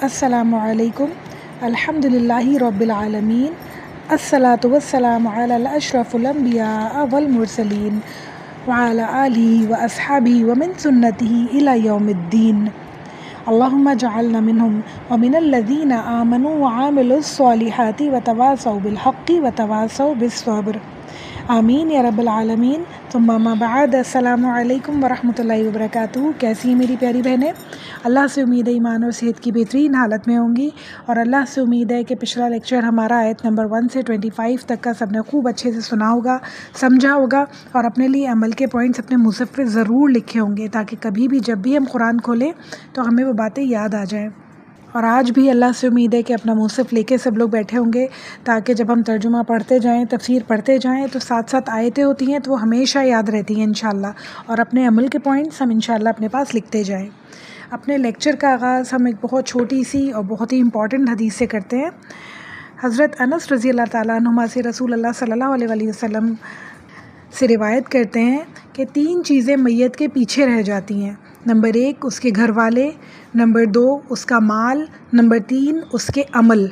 السلام علیکم. الحمدللہ رب العالمین. الصلاۃ والسلام علی اشرف الانبیاء والمرسلین وعلی آلہ واصحابہ ومن سنتہ الی یوم الدین. اللہم اجعلنا منہم ومن الذین آمنوا وعاملوا الصالحات وتواصوا بالحق وتواصوا بالصبر. آمین یا رب العالمین. ثم اما بعد. السلام علیکم ورحمۃ اللہ وبرکاتہ. کیسی ہیں میری پیاری بہنیں؟ اللہ سے امید ہے ایمان اور صحت کی بہترین حالت میں ہوں گی، اور اللہ سے امید ہے کہ پچھلا لیکچر ہمارا آیت نمبر 1 سے 25 تک کا سب نے خوب اچھے سے سنا ہوگا، سمجھا ہوگا، اور اپنے لیے عمل کے پوائنٹس اپنے مصحف پہ ضرور لکھے ہوں گے، تاکہ کبھی بھی جب بھی ہم قرآن کھولیں تو ہمیں وہ باتیں یاد آ جائیں. اور آج بھی اللہ سے امید ہے کہ اپنا مصحف لے کے سب لوگ بیٹھے ہوں گے، تاکہ جب ہم ترجمہ پڑھتے جائیں، تفسیر پڑھتے جائیں، تو ساتھ ساتھ آیتیں ہوتی ہیں تو وہ ہمیشہ یاد رہتی ہیں انشاءاللہ، اور اپنے عمل کے پوائنٹس ہم انشاءاللہ اپنے پاس لکھتے جائیں. اپنے لیکچر کا آغاز ہم ایک بہت چھوٹی سی اور بہت ہی امپورٹنٹ حدیث سے کرتے ہیں. حضرت انس رضی اللہ تعالیٰ عنہما سے رسول اللہ صلی اللہ علیہ وسلم سے روایت کرتے ہیں کہ 3 چیزیں میت کے پیچھے رہ جاتی ہیں. نمبر 1 اس کے گھر والے، نمبر 2 اس کا مال، نمبر 3 اس کے عمل.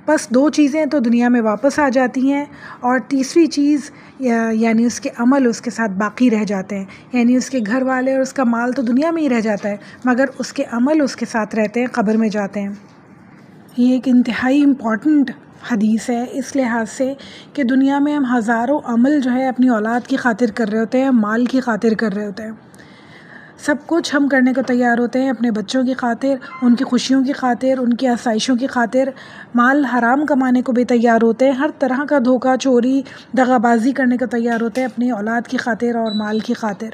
بس 2 چیزیں تو دنیا میں واپس آ جاتی ہیں، اور تیسری چیز یعنی اس کے عمل اس کے ساتھ باقی رہ جاتے ہیں. یعنی اس کے گھر والے اور اس کا مال تو دنیا میں ہی رہ جاتا ہے، مگر اس کے عمل اس کے ساتھ رہتے ہیں، قبر میں جاتے ہیں. یہ ایک انتہائی امپورٹنٹ حدیث ہے اس لحاظ سے کہ دنیا میں ہم ہزاروں عمل جو ہے اپنی اولاد کی خاطر کر رہے ہوتے ہیں، مال کی خاطر کر رہے ہوتے ہیں، سب کچھ ہم کرنے کو تیار ہوتے ہیں اپنے بچوں کی خاطر، ان کی خوشیوں کی خاطر، ان کی آسائشوں کی خاطر. مال حرام کمانے کو بھی تیار ہوتے ہیں، ہر طرح کا دھوکہ، چوری، دغا بازی کرنے کو تیار ہوتے ہیں اپنی اولاد کی خاطر اور مال کی خاطر.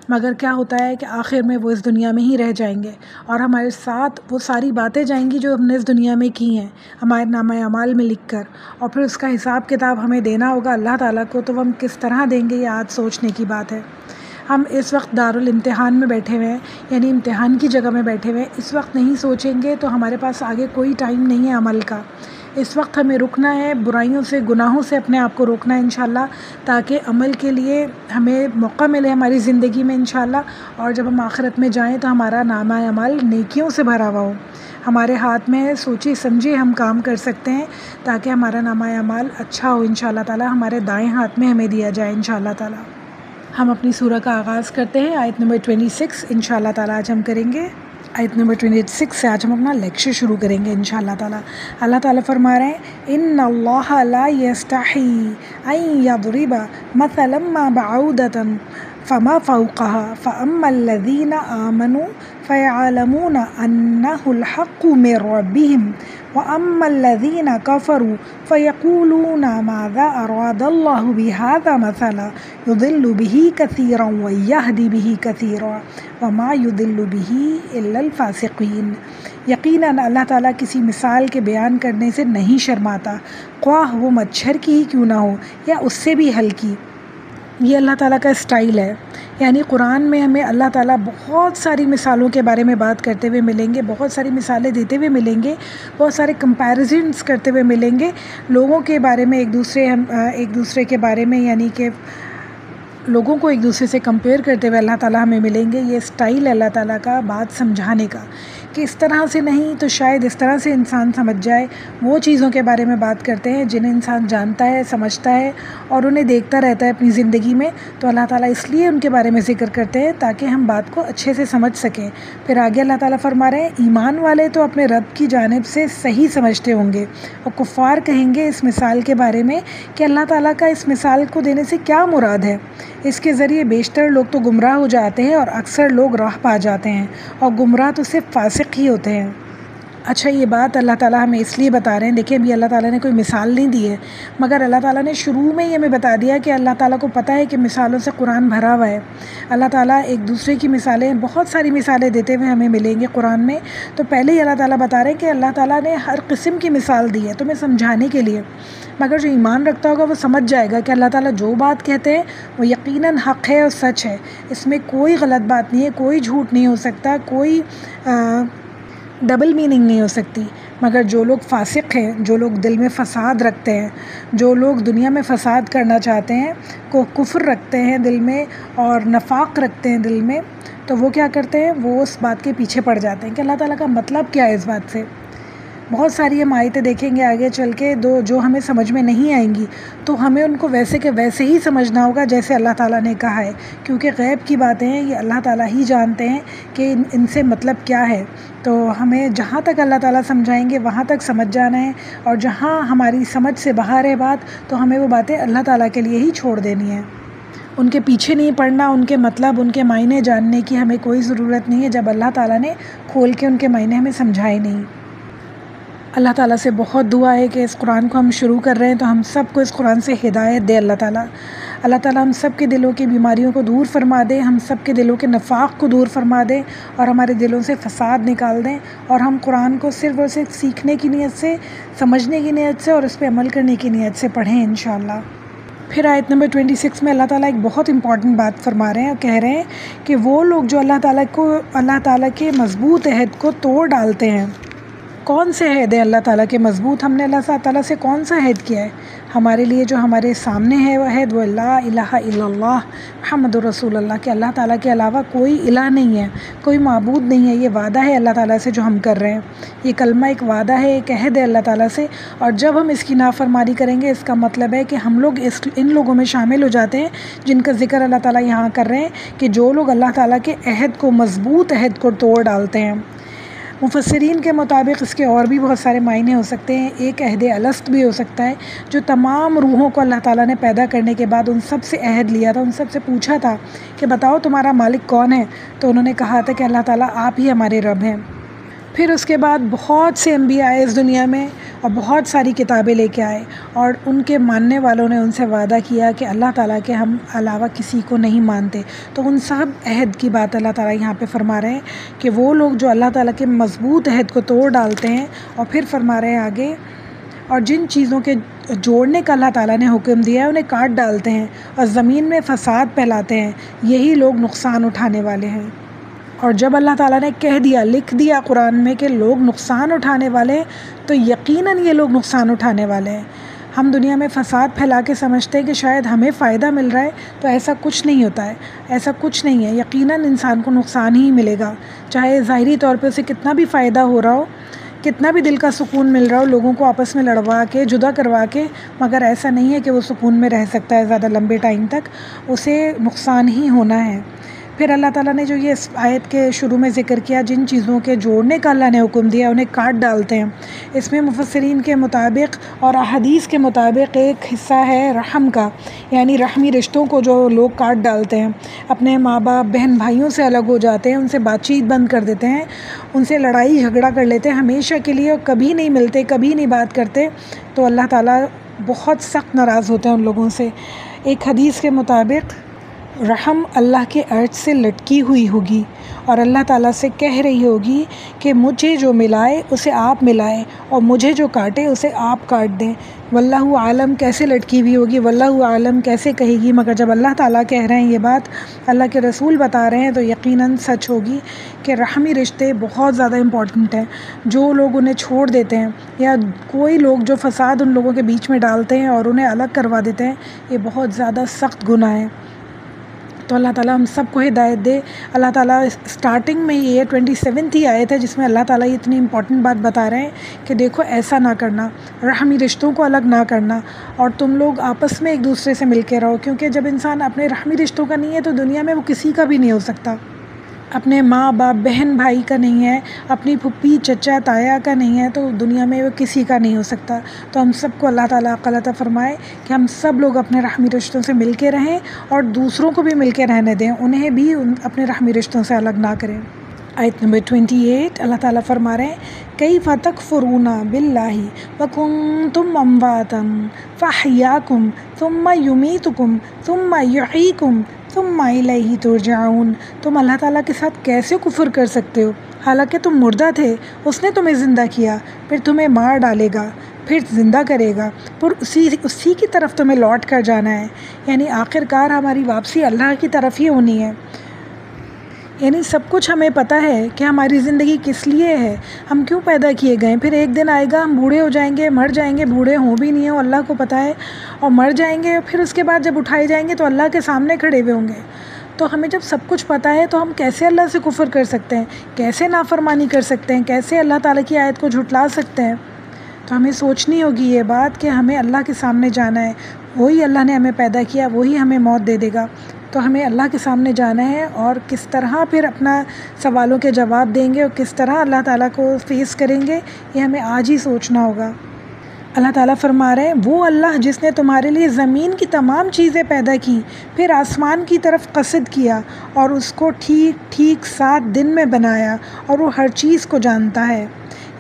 مگر کیا ہوتا ہے کہ آخر میں وہ اس دنیا میں ہی رہ جائیں گے، اور ہمارے ساتھ وہ ساری باتیں جائیں گی جو ہم نے اس دنیا میں کی ہیں ہمارے نامہ اعمال میں لکھ کر، اور پھر اس کا حساب کتاب ہمیں دینا ہوگا اللہ تعالیٰ کو. تو وہ ہم کس طرح دیں گے، یہ آج سوچنے کی بات ہے. ہم اس وقت دارالامتحان میں بیٹھے ہوئے ہیں، یعنی امتحان کی جگہ میں بیٹھے ہوئے ہیں. اس وقت نہیں سوچیں گے تو ہمارے پاس آگے کوئی ٹائم نہیں ہے عمل کا. اس وقت ہمیں رکنا ہے، برائیوں سے، گناہوں سے اپنے آپ کو روکنا ہے انشاءاللہ، تاکہ عمل کے لیے ہمیں موقع ملے ہماری زندگی میں انشاءاللہ. اور جب ہم آخرت میں جائیں تو ہمارا نامہ اعمال نیکیوں سے بھرا ہوا ہو، ہمارے ہاتھ میں سوچے سمجھے ہم کام کر سکتے ہیں، تاکہ ہمارا نامہ اعمال اچھا ہو انشاءاللہ تعالی، ہمارے دائیں ہاتھ میں ہمیں دیا جائے انشاءاللہ تعالی. ہم اپنی سورہ کا آغاز کرتے ہیں آیت نمبر 26 انشاءاللہ تعالی آج ہم کریں گے. آیت نمبر 26 سے آج ہم اپنا لیکچر شروع کریں گے انشاءاللہ تعالی. اللہ تعالیٰ فرما رہے ہیں ان اللہ لا یستحی ان یضرب مثلا ما بعودۃ فما فوقها فاما الذین آمنوا فیعلمون انہ الحق من ربهم وَأَمَّا الَّذِينَ كَفَرُوا فَيَقُولُونَ مَاذَا أَرَادَ اللَّهُ بِهَذَا مَثَلًا يُضِلُّ بِهِ كَثِيرًا وَيَهْدِي بِهِ كَثِيرًا وَمَا يُضِلُّ بِهِ إِلَّا الْفَاسِقِينَ. یقیناً اللہ تعالیٰ کسی مثال کے بیان کرنے سے نہیں شرماتا، خواہ وہ مچھر کی ہی کیوں نہ ہو یا اس سے بھی ہلکی. یہ اللہ تعالیٰ کا اسٹائل ہے. یعنی قرآن میں ہمیں اللہ تعالیٰ بہت ساری مثالوں کے بارے میں بات کرتے ہوئے ملیں گے، بہت ساری مثالیں دیتے ہوئے ملیں گے، بہت سارے کمپیریزنس کرتے ہوئے ملیں گے لوگوں کے بارے میں، ایک دوسرے کے بارے میں، یعنی کہ لوگوں کو ایک دوسرے سے کمپیئر کرتے ہوئے اللہ تعالیٰ ہمیں ملیں گے. یہ اسٹائل ہے اللہ تعالیٰ کا بات سمجھانے کا، کہ اس طرح سے نہیں تو شاید اس طرح سے انسان سمجھ جائے. وہ چیزوں کے بارے میں بات کرتے ہیں جنہیں انسان جانتا ہے، سمجھتا ہے، اور انہیں دیکھتا رہتا ہے اپنی زندگی میں. تو اللہ تعالیٰ اس لیے ان کے بارے میں ذکر کرتے ہیں تاکہ ہم بات کو اچھے سے سمجھ سکیں. پھر آگے اللہ تعالیٰ فرما رہے ہیں ایمان والے تو اپنے رب کی جانب سے صحیح سمجھتے ہوں گے، اور کفار کہیں گے اس مثال کے بارے میں کہ اللہ تعالیٰ کا اس مثال کو دینے سے کیا مراد ہے. اس کے ذریعے بیشتر لوگ تو گمراہ ہو جاتے ہیں اور اکثر لوگ راہ پا جاتے ہیں، اور گمراہ تو صرف فاسق ہی ہوتے ہیں. اچھا، یہ بات اللہ تعالیٰ ہمیں اس لیے بتا رہے ہیں. دیکھیں ابھی اللہ تعالیٰ نے کوئی مثال نہیں دی ہے، مگر اللہ تعالیٰ نے شروع میں ہی ہمیں بتا دیا کہ اللہ تعالیٰ کو پتہ ہے کہ مثالوں سے قرآن بھرا ہوا ہے. اللہ تعالیٰ ایک دوسرے کی مثالیں، بہت ساری مثالیں دیتے ہوئے ہمیں ملیں گے قرآن میں. تو پہلے ہی اللہ تعالیٰ بتا رہے ہیں کہ اللہ تعالیٰ نے ہر قسم کی مثال دی ہے تمہیں سمجھانے کے لیے. مگر جو ایمان رکھتا ہوگا وہ سمجھ جائے گا کہ اللہ تعالیٰ جو بات کہتے ہیں وہ یقیناً حق ہے اور سچ ہے، اس میں کوئی غلط بات نہیں ہے، کوئی جھوٹ نہیں ہو سکتا، کوئی ڈبل میننگ نہیں ہو سکتی. مگر جو لوگ فاسق ہیں، جو لوگ دل میں فساد رکھتے ہیں، جو لوگ دنیا میں فساد کرنا چاہتے ہیں، کو کفر رکھتے ہیں دل میں اور نفاق رکھتے ہیں دل میں، تو وہ کیا کرتے ہیں، وہ اس بات کے پیچھے پڑ جاتے ہیں کہ اللہ تعالیٰ کا مطلب کیا ہے اس بات سے. بہت ساری ہم آیتیں دیکھیں گے آگے چل کے جو ہمیں سمجھ میں نہیں آئیں گی، تو ہمیں ان کو ویسے کہ ویسے ہی سمجھنا ہوگا جیسے اللہ تعالیٰ نے کہا ہے، کیونکہ غیب کی باتیں ہیں، یہ اللہ تعالیٰ ہی جانتے ہیں کہ ان سے مطلب کیا ہے۔ تو ہمیں جہاں تک اللہ تعالیٰ سمجھائیں گے وہاں تک سمجھ جانا ہے، اور جہاں ہماری سمجھ سے باہر ہے بات تو ہمیں وہ باتیں اللہ تعالیٰ کے لیے ہی چھوڑ دینی ہیں، ان کے پیچھے نہیں پڑنا، ان کے مطلب ان کے معنی جاننے کی ہمیں کوئی ضرورت نہیں ہے جب اللہ تعالیٰ نے کھول کے ان کے معنی ہمیں سمجھائے نہیں۔ اللہ تعالیٰ سے بہت دعا ہے کہ اس قرآن کو ہم شروع کر رہے ہیں تو ہم سب کو اس قرآن سے ہدایت دے اللہ تعالیٰ۔ اللہ تعالیٰ ہم سب کے دلوں کی بیماریوں کو دور فرما دے، ہم سب کے دلوں کے نفاق کو دور فرما دے، اور ہمارے دلوں سے فساد نکال دیں، اور ہم قرآن کو صرف اور صرف سیکھنے کی نیت سے، سمجھنے کی نیت سے اور اس پہ عمل کرنے کی نیت سے پڑھیں انشاءاللہ۔ پھر آیت نمبر 26 میں اللہ تعالیٰ ایک بہت امپورٹنٹ بات فرما رہے ہیں اور کہہ رہے ہیں کہ وہ لوگ جو اللہ تعالیٰ کے مضبوط عہد کو توڑ ڈالتے ہیں۔ کون سے عہد ہیں اللہ تعالیٰ کے مضبوط؟ ہم نے اللہ تعالیٰ سے کون سا عہد کیا ہے؟ ہمارے لیے جو ہمارے سامنے ہے وہ عہد، وہ لا الہ الا اللہ محمد رسول اللہ، کہ اللہ تعالیٰ کے علاوہ کوئی الہ نہیں ہے، کوئی معبود نہیں ہے۔ یہ وعدہ ہے اللہ تعالیٰ سے جو ہم کر رہے ہیں، یہ کلمہ ایک وعدہ ہے، ایک عہد ہے اللہ تعالیٰ سے، اور جب ہم اس کی نافرمانی کریں گے اس کا مطلب ہے کہ ہم لوگ ان لوگوں میں شامل ہو جاتے ہیں جن کا ذکر اللہ تعالیٰ یہاں کر رہے ہیں، کہ جو لوگ اللہ تعالیٰ کے عہد کو، مضبوط عہد کو توڑ ڈالتے ہیں۔ مفسرین کے مطابق اس کے اور بھی بہت سارے معنی ہو سکتے ہیں۔ ایک عہد الست بھی ہو سکتا ہے، جو تمام روحوں کو اللہ تعالیٰ نے پیدا کرنے کے بعد ان سب سے عہد لیا تھا، ان سب سے پوچھا تھا کہ بتاؤ تمہارا مالک کون ہے، تو انہوں نے کہا تھا کہ اللہ تعالیٰ آپ ہی ہمارے رب ہیں۔ پھر اس کے بعد بہت سے انبیاء آئے اس دنیا میں اور بہت ساری کتابیں لے کے آئے، اور ان کے ماننے والوں نے ان سے وعدہ کیا کہ اللہ تعالیٰ کے ہم علاوہ کسی کو نہیں مانتے۔ تو ان سب عہد کی بات اللہ تعالیٰ یہاں پہ فرما رہے ہیں کہ وہ لوگ جو اللہ تعالیٰ کے مضبوط عہد کو توڑ ڈالتے ہیں، اور پھر فرما رہے ہیں آگے، اور جن چیزوں کے جوڑنے کا اللہ تعالیٰ نے حکم دیا ہے انہیں کاٹ ڈالتے ہیں اور زمین میں فساد پھیلاتے ہیں، یہی لوگ نقصان اٹھانے والے ہیں۔ اور جب اللہ تعالیٰ نے کہہ دیا، لکھ دیا قرآن میں کہ لوگ نقصان اٹھانے والے ہیں، تو یقیناً یہ لوگ نقصان اٹھانے والے ہیں۔ ہم دنیا میں فساد پھیلا کے سمجھتے ہیں کہ شاید ہمیں فائدہ مل رہا ہے، تو ایسا کچھ نہیں ہوتا ہے، ایسا کچھ نہیں ہے۔ یقیناً انسان کو نقصان ہی ملے گا، چاہے ظاہری طور پہ اسے کتنا بھی فائدہ ہو رہا ہو، کتنا بھی دل کا سکون مل رہا ہو، لوگوں کو آپس میں لڑوا کے، جدا کروا کے، مگر ایسا نہیں ہے کہ وہ سکون میں رہ سکتا ہے زیادہ لمبے ٹائم تک، اسے نقصان ہی ہونا ہے۔ پھر اللہ تعالیٰ نے جو یہ اس آیت کے شروع میں ذکر کیا، جن چیزوں کے جوڑنے کا اللہ نے حکم دیا انہیں کاٹ ڈالتے ہیں، اس میں مفسرین کے مطابق اور احادیث کے مطابق ایک حصہ ہے رحم کا، یعنی رحمی رشتوں کو جو لوگ کاٹ ڈالتے ہیں، اپنے ماں باپ بہن بھائیوں سے الگ ہو جاتے ہیں، ان سے بات چیت بند کر دیتے ہیں، ان سے لڑائی جھگڑا کر لیتے ہیں ہمیشہ کے لیے، اور کبھی نہیں ملتے، کبھی نہیں بات کرتے، تو اللہ تعالیٰ بہت سخت ناراض ہوتے ہیں ان لوگوں سے۔ ایک حدیث کے مطابق رحم اللہ کے عرش سے لٹکی ہوئی ہوگی اور اللہ تعالیٰ سے کہہ رہی ہوگی کہ مجھے جو ملائے اسے آپ ملائیں، اور مجھے جو کاٹے اسے آپ کاٹ دیں۔ واللہ عالم کیسے لٹکی ہوئی ہوگی، واللہ عالم کیسے کہے گی، مگر جب اللہ تعالیٰ کہہ رہے ہیں یہ بات، اللہ کے رسول بتا رہے ہیں، تو یقیناً سچ ہوگی کہ رحمی رشتے بہت زیادہ امپورٹنٹ ہیں۔ جو لوگ انہیں چھوڑ دیتے ہیں، یا کوئی لوگ جو فساد ان لوگوں کے بیچ میں ڈالتے ہیں اور انہیں الگ کروا دیتے ہیں، یہ بہت زیادہ سخت گناہ ہے۔ تو اللہ تعالیٰ ہم سب کو ہدایت دے۔ اللہ تعالیٰ اسٹارٹنگ میں یہ 27 ہی آیت ہے جس میں اللہ تعالیٰ یہ اتنی امپورٹنٹ بات بتا رہے ہیں کہ دیکھو ایسا نہ کرنا، رحمی رشتوں کو الگ نہ کرنا، اور تم لوگ آپس میں ایک دوسرے سے مل کے رہو، کیونکہ جب انسان اپنے رحمی رشتوں کا نہیں ہے تو دنیا میں وہ کسی کا بھی نہیں ہو سکتا۔ اپنے ماں باپ بہن بھائی کا نہیں ہے، اپنی پھپھی چچا تایا کا نہیں ہے، تو دنیا میں وہ کسی کا نہیں ہو سکتا۔ تو ہم سب کو اللہ تعالیٰ عقل عطا فرمائے کہ ہم سب لوگ اپنے رحمی رشتوں سے مل کے رہیں اور دوسروں کو بھی مل کے رہنے دیں، انہیں بھی اپنے رحمی رشتوں سے الگ نہ کریں۔ آیت نمبر 28 اللہ تعالیٰ فرما رہے ہیں کیف تکفرون باللہ وکنتم امواتا فاحیاکم ثم یمیتکم ثم یحییکم ثم الیہ ترجعون۔ تم اللہ تعالیٰ کے ساتھ کیسے کفر کر سکتے ہو، حالانکہ تم مردہ تھے، اس نے تمہیں زندہ کیا، پھر تمہیں مار ڈالے گا، پھر زندہ کرے گا، پھر اسی کی طرف تمہیں لوٹ کر جانا ہے۔ یعنی آخر کار ہماری واپسی اللہ کی طرف ہی ہونی ہے۔ یعنی سب کچھ ہمیں پتہ ہے کہ ہماری زندگی کس لیے ہے، ہم کیوں پیدا کیے گئے، پھر ایک دن آئے گا ہم بوڑھے ہو جائیں گے، مر جائیں گے، بوڑھے ہوں بھی نہیں ہوں اللہ کو پتہ ہے، اور مر جائیں گے، پھر اس کے بعد جب اٹھائے جائیں گے تو اللہ کے سامنے کھڑے ہوئے ہوں گے۔ تو ہمیں جب سب کچھ پتہ ہے تو ہم کیسے اللہ سے کفر کر سکتے ہیں، کیسے نافرمانی کر سکتے ہیں، کیسے اللہ تعالیٰ کی آیت کو جھٹلا سکتے ہیں؟ تو ہمیں سوچنی ہوگی یہ بات کہ ہمیں اللہ کے سامنے جانا ہے، وہی اللہ نے ہمیں پیدا کیا، وہی ہمیں موت دے دے گا، تو ہمیں اللہ کے سامنے جانا ہے، اور کس طرح پھر اپنا سوالوں کے جواب دیں گے اور کس طرح اللہ تعالیٰ کو فیس کریں گے، یہ ہمیں آج ہی سوچنا ہوگا۔ اللہ تعالیٰ فرما رہے ہیں وہ اللہ جس نے تمہارے لیے زمین کی تمام چیزیں پیدا کی، پھر آسمان کی طرف قصد کیا اور اس کو ٹھیک ٹھیک 7 دن میں بنایا، اور وہ ہر چیز کو جانتا ہے۔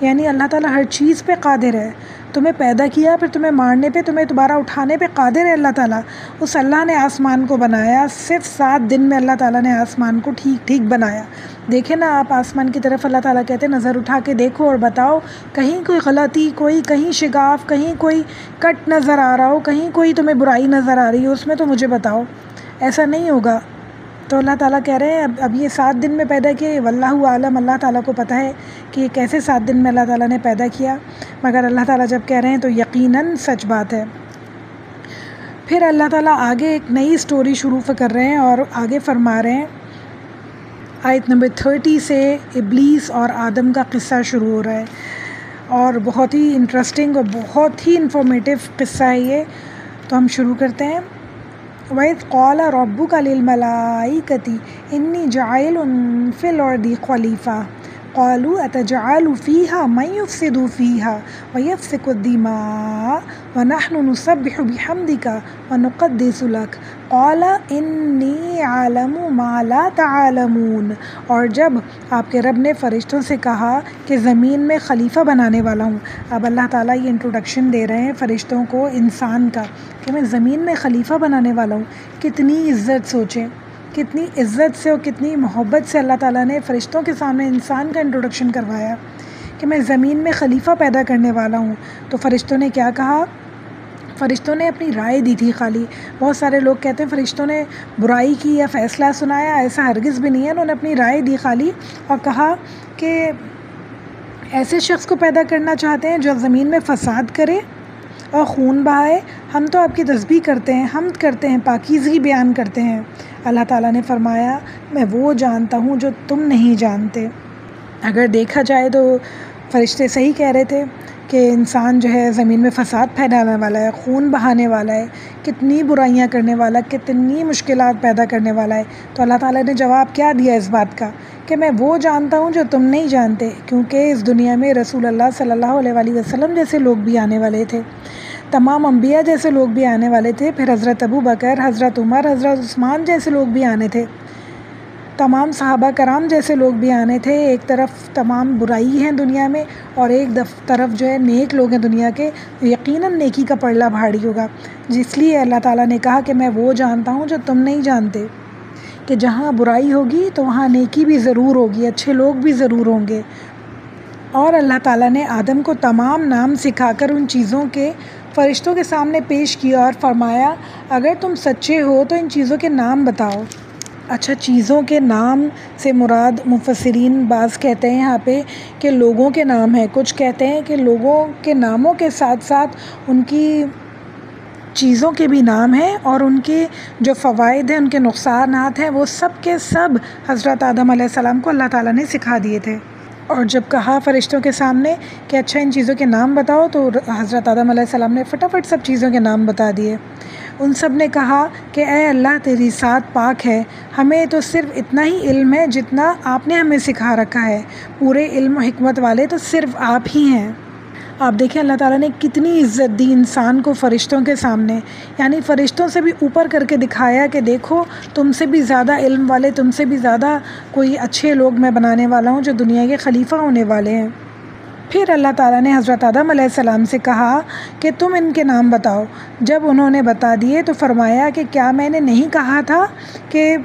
یعنی اللہ تعالیٰ ہر چیز پہ قادر ہے، تمہیں پیدا کیا، پھر تمہیں مارنے پہ، تمہیں دوبارہ اٹھانے پہ قادر ہے اللہ تعالیٰ۔ اس اللہ نے آسمان کو بنایا، صرف 7 دن میں اللہ تعالیٰ نے آسمان کو ٹھیک ٹھیک بنایا۔ دیکھیں نا آپ آسمان کی طرف، اللہ تعالیٰ کہتے ہیں نظر اٹھا کے دیکھو اور بتاؤ، کہیں کوئی غلطی، کہیں شگاف، کہیں کوئی کٹ نظر آ رہا ہو، کہیں کوئی تمہیں برائی نظر آ رہی ہو، اس میں تو مجھے بتاؤ۔ ایسا نہیں ہوگا۔ تو اللہ تعالیٰ کہہ رہے ہیں اب یہ 7 دن میں پیدا کیا، واللہ عالم، اللہ تعالیٰ کو پتہ ہے کہ یہ کیسے 7 دن میں اللہ تعالیٰ نے پیدا کیا، مگر اللہ تعالیٰ جب کہہ رہے ہیں تو یقیناً سچ بات ہے۔ پھر اللہ تعالیٰ آگے ایک نئی سٹوری شروع کر رہے ہیں اور آگے فرما رہے ہیں، آیت نمبر 30 سے ابلیس اور آدم کا قصہ شروع ہو رہا ہے، اور بہت ہی انٹرسٹنگ اور بہت ہی انفارمیٹیو قصہ ہے یہ۔ تو ہم شروع کرتے ہیں۔ وَإِذْ قَالَ رَبُّكَ لِلْمَلَائِكَةِ إِنِّي جَاعِلٌ فِي الْأَرْضِ خَلِيفَةً قَالُوا أَتَجْعَلُ فِيهَا مَن يُفْسِدُ فِيهَا وَيَسْفِكُ الدِّمَاءَ وَنَحْنُ نُسَبِّحُ بِحَمْدِكَ وَنُقَدِّسُ لَكَ قَالَ إِنِّي أَعْلَمُ مَا لَا تَعْلَمُونَ۔ اور جب آپ کے رب نے فرشتوں سے کہا کہ زمین میں خلیفہ بنانے والا ہوں، اب اللہ تعالیٰ یہ انٹروڈکشن دے رہے ہیں فرشتوں کو انسان کا کہ میں زمین میں خلیفہ بنانے والا ہوں۔ کتنی عزت، سوچیں کتنی عزت سے اور کتنی محبت سے اللہ تعالیٰ نے فرشتوں کے سامنے انسان کا انٹروڈکشن کروایا کہ میں زمین میں خلیفہ پیدا کرنے والا ہوں۔ تو فرشتوں نے کیا کہا؟ فرشتوں نے اپنی رائے دی تھی خالی۔ بہت سارے لوگ کہتے ہیں فرشتوں نے برائی کی یا فیصلہ سنایا، ایسا ہرگز بھی نہیں ہے، انہوں نے اپنی رائے دی خالی اور کہا کہ ایسے شخص کو پیدا کرنا چاہتے ہیں جو زمین میں فساد کرے اور خون بہائے۔ ہم تو آپ کی تسبیح کرتے ہیں، حمد کرتے ہیں، پاکیزگی بیان کرتے ہیں۔ اللہ تعالیٰ نے فرمایا میں وہ جانتا ہوں جو تم نہیں جانتے۔ اگر دیکھا جائے تو فرشتے صحیح کہہ رہے تھے کہ انسان جو ہے زمین میں فساد پھیلانے والا ہے، خون بہانے والا ہے، کتنی برائیاں کرنے والا، کتنی مشکلات پیدا کرنے والا ہے۔ تو اللہ تعالیٰ نے جواب کیا دیا اس بات کا کہ میں وہ جانتا ہوں جو تم نہیں جانتے، کیونکہ اس دنیا میں رسول اللہ صلی اللہ علیہ وآلہ وسلم جیسے لوگ بھی آنے والے تھے، تمام انبیاء جیسے لوگ بھی آنے والے تھے، پھر حضرت ابو بکر، حضرت عمر، حضرت عثمان جیسے لوگ بھی آنے تھے، تمام صحابہ کرام جیسے لوگ بھی آنے تھے۔ ایک طرف تمام برائی ہیں دنیا میں اور ایک طرف جو ہے نیک لوگ ہیں دنیا کے، یقیناً نیکی کا پلڑا بھاری ہوگا۔ جس لیے اللہ تعالیٰ نے کہا کہ میں وہ جانتا ہوں جو تم نہیں جانتے، کہ جہاں برائی ہوگی تو وہاں نیکی بھی ضرور ہوگی، اچھے لوگ بھی ضرور ہوں گے۔ اور اللہ تعالیٰ نے آدم کو تمام نام سکھا کر ان چیزوں کے فرشتوں کے سامنے پیش کیا اور فرمایا اگر تم سچے ہو تو ان چیزوں کے نام بتاؤ۔ اچھا، چیزوں کے نام سے مراد مفسرین بعض کہتے ہیں یہاں پہ کہ لوگوں کے نام ہیں، کچھ کہتے ہیں کہ لوگوں کے ناموں کے ساتھ ساتھ ان کی چیزوں کے بھی نام ہیں، اور ان کے جو فوائد ہیں، ان کے نقصانات ہیں، وہ سب کے سب حضرت آدم علیہ السلام کو اللہ تعالیٰ نے سکھا دیے تھے۔ اور جب کہا فرشتوں کے سامنے کہ اچھا ان چیزوں کے نام بتاؤ، تو حضرت آدم علیہ السلام نے فٹافٹ سب چیزوں کے نام بتا دیے۔ ان سب نے کہا کہ اے اللہ تیری ذات پاک ہے، ہمیں تو صرف اتنا ہی علم ہے جتنا آپ نے ہمیں سکھا رکھا ہے، پورے علم و حکمت والے تو صرف آپ ہی ہیں۔ آپ دیکھیں اللہ تعالیٰ نے کتنی عزت دی انسان کو فرشتوں کے سامنے، یعنی فرشتوں سے بھی اوپر کر کے دکھایا کہ دیکھو تم سے بھی زیادہ علم والے، تم سے بھی زیادہ کوئی اچھے لوگ میں بنانے والا ہوں جو دنیا کے خلیفہ ہونے والے ہیں۔ پھر اللہ تعالیٰ نے حضرت آدم علیہ السلام سے کہا کہ تم ان کے نام بتاؤ۔ جب انہوں نے بتا دیے تو فرمایا کہ کیا میں نے نہیں کہا تھا کہ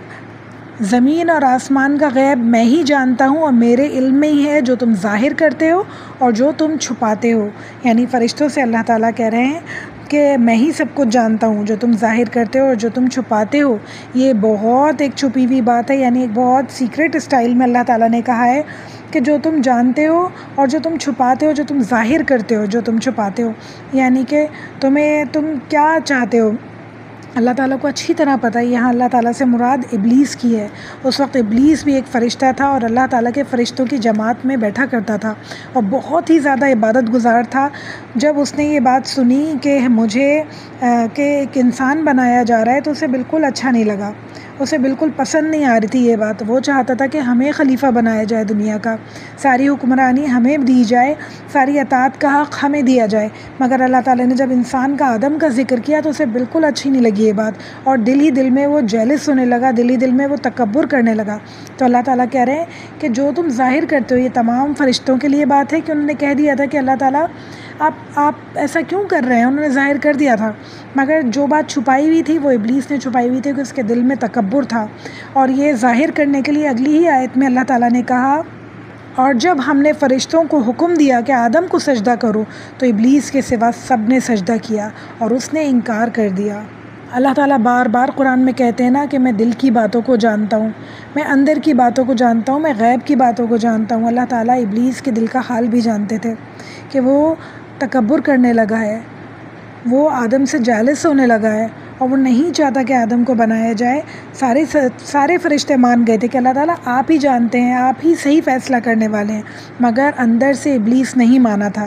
زمین اور آسمان کا غیب میں ہی جانتا ہوں، اور میرے علم میں ہی ہے جو تم ظاہر کرتے ہو اور جو تم چھپاتے ہو۔ یعنی فرشتوں سے اللہ تعالیٰ کہہ رہے ہیں کہ میں ہی سب کچھ جانتا ہوں، جو تم ظاہر کرتے ہو اور جو تم چھپاتے ہو۔ یہ بہت ایک چھپی ہوئی بات ہے، یعنی ایک بہت سیکرٹ اسٹائل میں اللہ تعالیٰ نے کہا ہے کہ جو تم جانتے ہو اور جو تم چھپاتے ہو، جو تم ظاہر کرتے ہو، جو تم چھپاتے ہو، یعنی کہ تم کیا چاہتے ہو، اللہ تعالیٰ کو اچھی طرح پتہ ہے یہاں اللہ تعالیٰ سے مراد ابلیس کی ہے۔ اس وقت ابلیس بھی ایک فرشتہ تھا اور اللہ تعالیٰ کے فرشتوں کی جماعت میں بیٹھا کرتا تھا اور بہت ہی زیادہ عبادت گزار تھا۔ جب اس نے یہ بات سنی کہ مجھے کہ ایک انسان بنایا جا رہا ہے تو اسے بالکل اچھا نہیں لگا، اسے بالکل پسند نہیں آ رہی تھی یہ بات۔ وہ چاہتا تھا کہ ہمیں خلیفہ بنایا جائے دنیا کا، ساری حکمرانی ہمیں دی جائے، ساری اطاعت کا حق ہمیں دیا جائے۔ مگر اللہ تعالیٰ نے جب انسان کا آدم کا ذکر کیا تو اسے بالکل اچھی نہیں لگی یہ بات، اور دل ہی دل میں وہ جیلس ہونے لگا، دل ہی دل میں وہ تکبر کرنے لگا۔ تو اللہ تعالیٰ کہہ رہے ہیں کہ جو تم ظاہر کرتے ہو یہ تمام فرشتوں کے لیے بات ہے کہ انہوں نے کہہ دیا تھا کہ اللہ تعالیٰ آپ ایسا کیوں کر رہے ہیں، انہوں نے ظاہر کر دیا تھا۔ مگر جو بات چھپائی ہوئی تھی وہ ابلیس نے چھپائی ہوئی تھی کہ اس کے دل میں تکبر تھا، اور یہ ظاہر کرنے کے لیے اگلی ہی آیت میں اللہ تعالیٰ نے کہا، اور جب ہم نے فرشتوں کو حکم دیا کہ آدم کو سجدہ کرو تو ابلیس کے سوا سب نے سجدہ کیا اور اس نے انکار کر دیا۔ اللہ تعالیٰ بار بار قرآن میں کہتے ہیں نا کہ میں دل کی باتوں کو جانتا ہوں، میں اندر کی باتوں کو جانتا ہوں، میں غیب کی باتوں کو جانتا ہوں۔ اللہ تعالیٰ ابلیس کے دل کا حال بھی جانتے تھے کہ وہ تکبر کرنے لگا ہے، وہ آدم سے جالس ہونے لگا ہے اور وہ نہیں چاہتا کہ آدم کو بنایا جائے۔ سارے فرشتے مان گئے تھے کہ اللہ تعالیٰ آپ ہی جانتے ہیں، آپ ہی صحیح فیصلہ کرنے والے ہیں، مگر اندر سے ابلیس نہیں مانا تھا۔